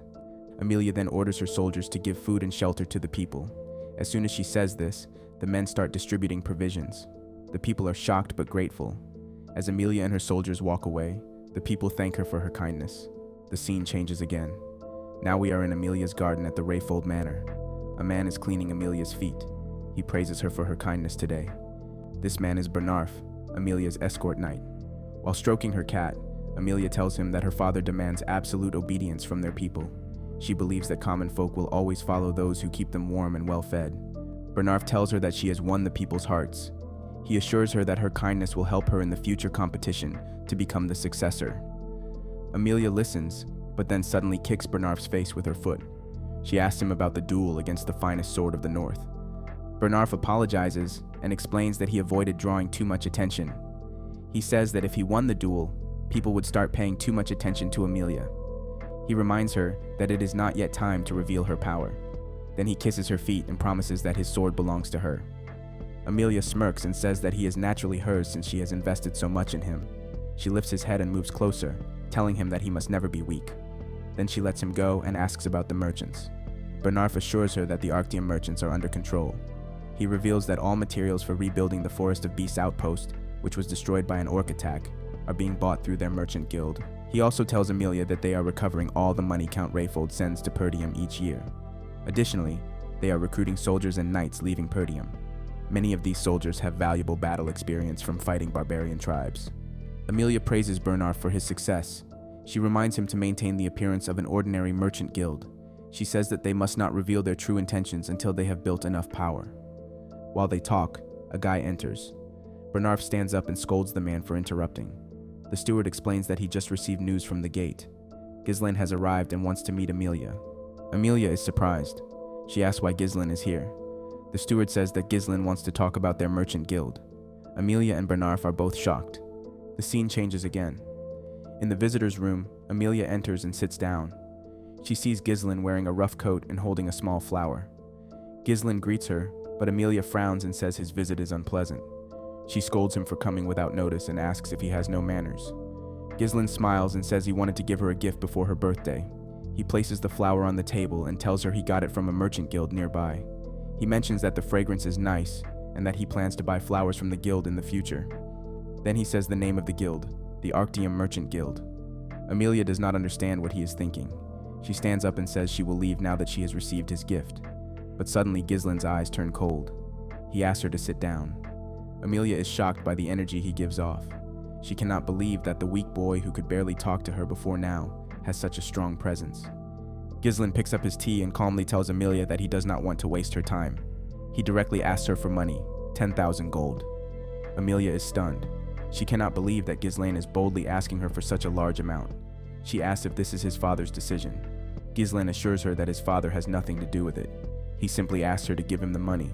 S1: Amelia then orders her soldiers to give food and shelter to the people. As soon as she says this, the men start distributing provisions. The people are shocked but grateful. As Amelia and her soldiers walk away, the people thank her for her kindness. The scene changes again. Now we are in Amelia's garden at the Rayfold Manor. A man is cleaning Amelia's feet. He praises her for her kindness today. This man is Bernarf, Amelia's escort knight. While stroking her cat, Amelia tells him that her father demands absolute obedience from their people. She believes that common folk will always follow those who keep them warm and well-fed. Bernarf tells her that she has won the people's hearts. He assures her that her kindness will help her in the future competition to become the successor. Amelia listens, but then suddenly kicks Bernarf's face with her foot. She asks him about the duel against the finest sword of the North. Bernarf apologizes and explains that he avoided drawing too much attention. He says that if he won the duel, people would start paying too much attention to Amelia. He reminds her that it is not yet time to reveal her power. Then he kisses her feet and promises that his sword belongs to her. Amelia smirks and says that he is naturally hers since she has invested so much in him. She lifts his head and moves closer, telling him that he must never be weak. Then she lets him go and asks about the merchants. Bernarf assures her that the Arctium merchants are under control. He reveals that all materials for rebuilding the Forest of Beasts outpost, which was destroyed by an orc attack, are being bought through their merchant guild. He also tells Amelia that they are recovering all the money Count Rayfold sends to Perdium each year. Additionally, they are recruiting soldiers and knights leaving Perdium. Many of these soldiers have valuable battle experience from fighting barbarian tribes. Amelia praises Bernarf for his success. She reminds him to maintain the appearance of an ordinary merchant guild. She says that they must not reveal their true intentions until they have built enough power. While they talk, a guy enters. Bernarf stands up and scolds the man for interrupting. The steward explains that he just received news from the gate. Ghislaine has arrived and wants to meet Amelia. Amelia is surprised. She asks why Ghislaine is here. The steward says that Ghislaine wants to talk about their merchant guild. Amelia and Bernarf are both shocked. The scene changes again. In the visitor's room, Amelia enters and sits down. She sees Ghislaine wearing a rough coat and holding a small flower. Ghislaine greets her, but Amelia frowns and says his visit is unpleasant. She scolds him for coming without notice and asks if he has no manners. Ghislaine smiles and says he wanted to give her a gift before her birthday. He places the flower on the table and tells her he got it from a merchant guild nearby. He mentions that the fragrance is nice and that he plans to buy flowers from the guild in the future. Then he says the name of the guild, the Arctium Merchant Guild. Amelia does not understand what he is thinking. She stands up and says she will leave now that she has received his gift. But suddenly Ghislaine's eyes turn cold. He asks her to sit down. Amelia is shocked by the energy he gives off. She cannot believe that the weak boy who could barely talk to her before now has such a strong presence. Ghislaine picks up his tea and calmly tells Amelia that he does not want to waste her time. He directly asks her for money, 10,000 gold. Amelia is stunned. She cannot believe that Ghislaine is boldly asking her for such a large amount. She asks if this is his father's decision. Ghislaine assures her that his father has nothing to do with it. He simply asks her to give him the money.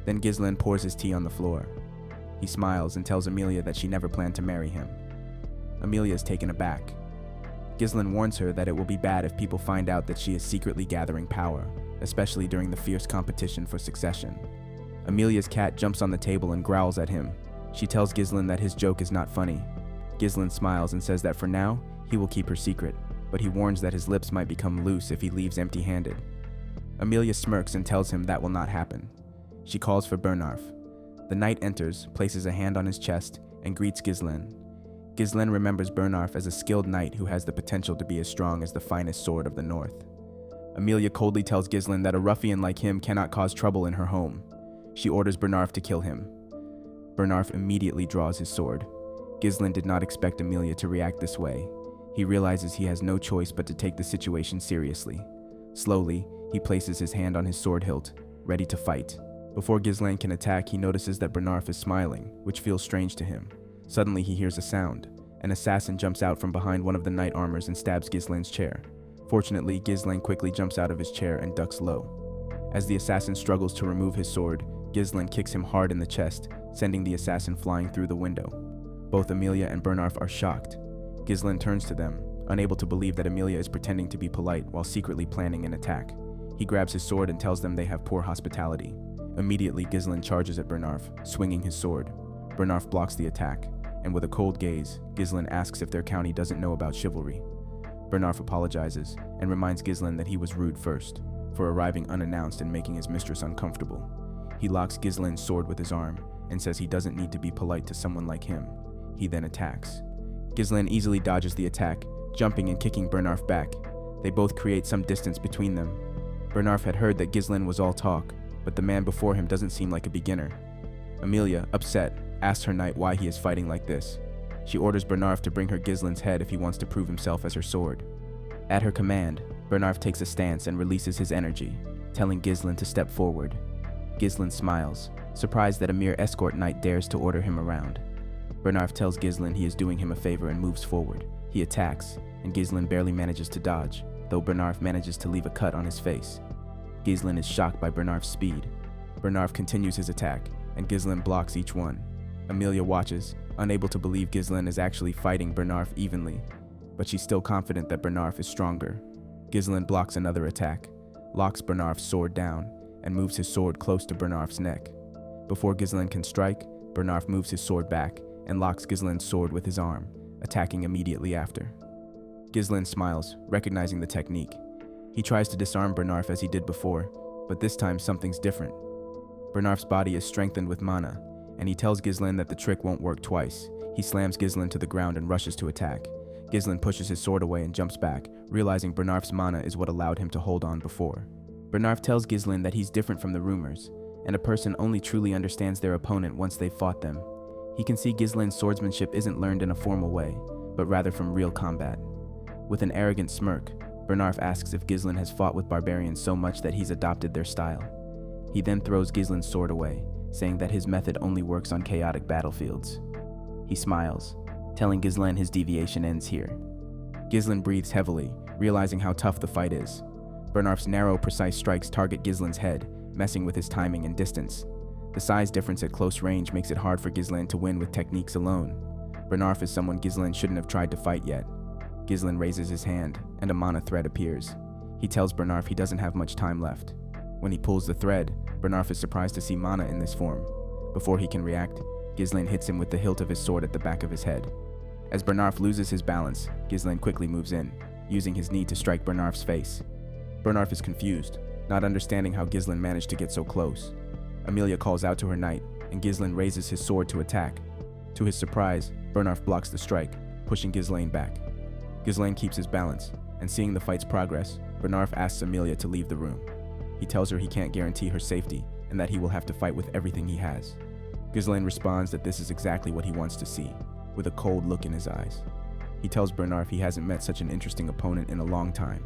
S1: Then Ghislaine pours his tea on the floor. He smiles and tells Amelia that she never planned to marry him. Amelia is taken aback. Ghislaine warns her that it will be bad if people find out that she is secretly gathering power, especially during the fierce competition for succession. Amelia's cat jumps on the table and growls at him. She tells Ghislaine that his joke is not funny. Ghislaine smiles and says that for now, he will keep her secret, but he warns that his lips might become loose if he leaves empty-handed. Amelia smirks and tells him that will not happen. She calls for Bernarf. The knight enters, places a hand on his chest, and greets Ghislaine. Ghislaine remembers Bernarf as a skilled knight who has the potential to be as strong as the finest sword of the north. Amelia coldly tells Ghislaine that a ruffian like him cannot cause trouble in her home. She orders Bernarf to kill him. Bernarf immediately draws his sword. Ghislaine did not expect Amelia to react this way. He realizes he has no choice but to take the situation seriously. Slowly, he places his hand on his sword hilt, ready to fight. Before Ghislaine can attack, he notices that Bernarf is smiling, which feels strange to him. Suddenly, he hears a sound. An assassin jumps out from behind one of the knight armors and stabs Ghislaine's chair. Fortunately, Ghislaine quickly jumps out of his chair and ducks low. As the assassin struggles to remove his sword, Ghislaine kicks him hard in the chest, sending the assassin flying through the window. Both Amelia and Bernarf are shocked. Ghislaine turns to them, unable to believe that Amelia is pretending to be polite while secretly planning an attack. He grabs his sword and tells them they have poor hospitality. Immediately, Ghislaine charges at Bernarf, swinging his sword. Bernarf blocks the attack, and with a cold gaze, Ghislaine asks if their county doesn't know about chivalry. Bernarf apologizes and reminds Ghislaine that he was rude first, for arriving unannounced and making his mistress uncomfortable. He locks Ghislaine's sword with his arm and says he doesn't need to be polite to someone like him. He then attacks. Ghislaine easily dodges the attack, jumping and kicking Bernarf back. They both create some distance between them. Bernarf had heard that Ghislaine was all talk, but the man before him doesn't seem like a beginner. Amelia, upset, asks her knight why he is fighting like this. She orders Bernarf to bring her Ghislaine's head if he wants to prove himself as her sword. At her command, Bernarf takes a stance and releases his energy, telling Ghislaine to step forward. Ghislaine smiles, surprised that a mere escort knight dares to order him around. Bernarf tells Ghislaine he is doing him a favor and moves forward. He attacks, and Ghislaine barely manages to dodge, though Bernarf manages to leave a cut on his face. Ghislaine is shocked by Bernarf's speed. Bernarf continues his attack, and Ghislaine blocks each one. Amelia watches, unable to believe Ghislaine is actually fighting Bernarf evenly, but she's still confident that Bernarf is stronger. Ghislaine blocks another attack, locks Bernarf's sword down, and moves his sword close to Bernarf's neck. Before Ghislaine can strike, Bernarf moves his sword back and locks Ghislaine's sword with his arm, attacking immediately after. Ghislaine smiles, recognizing the technique. He tries to disarm Bernarf as he did before, but this time something's different. Bernarf's body is strengthened with mana, and he tells Ghislaine that the trick won't work twice. He slams Ghislaine to the ground and rushes to attack. Ghislaine pushes his sword away and jumps back, realizing Bernarf's mana is what allowed him to hold on before. Bernarf tells Ghislaine that he's different from the rumors, and a person only truly understands their opponent once they've fought them. He can see Ghislaine's swordsmanship isn't learned in a formal way, but rather from real combat. With an arrogant smirk, Bernarf asks if Ghislaine has fought with barbarians so much that he's adopted their style. He then throws Ghislaine's sword away, saying that his method only works on chaotic battlefields. He smiles, telling Ghislaine his deviation ends here. Ghislaine breathes heavily, realizing how tough the fight is. Bernarf's narrow, precise strikes target Ghislaine's head, messing with his timing and distance. The size difference at close range makes it hard for Ghislaine to win with techniques alone. Bernarf is someone Ghislaine shouldn't have tried to fight yet. Ghislaine raises his hand, and a mana thread appears. He tells Bernarf he doesn't have much time left. When he pulls the thread, Bernarf is surprised to see mana in this form. Before he can react, Ghislaine hits him with the hilt of his sword at the back of his head. As Bernarf loses his balance, Ghislaine quickly moves in, using his knee to strike Bernarf's face. Bernarf is confused, not understanding how Ghislaine managed to get so close. Amelia calls out to her knight, and Ghislaine raises his sword to attack. To his surprise, Bernarf blocks the strike, pushing Ghislaine back. Ghislaine keeps his balance, and seeing the fight's progress, Bernarf asks Amelia to leave the room. He tells her he can't guarantee her safety, and that he will have to fight with everything he has. Ghislaine responds that this is exactly what he wants to see, with a cold look in his eyes. He tells Bernarf he hasn't met such an interesting opponent in a long time.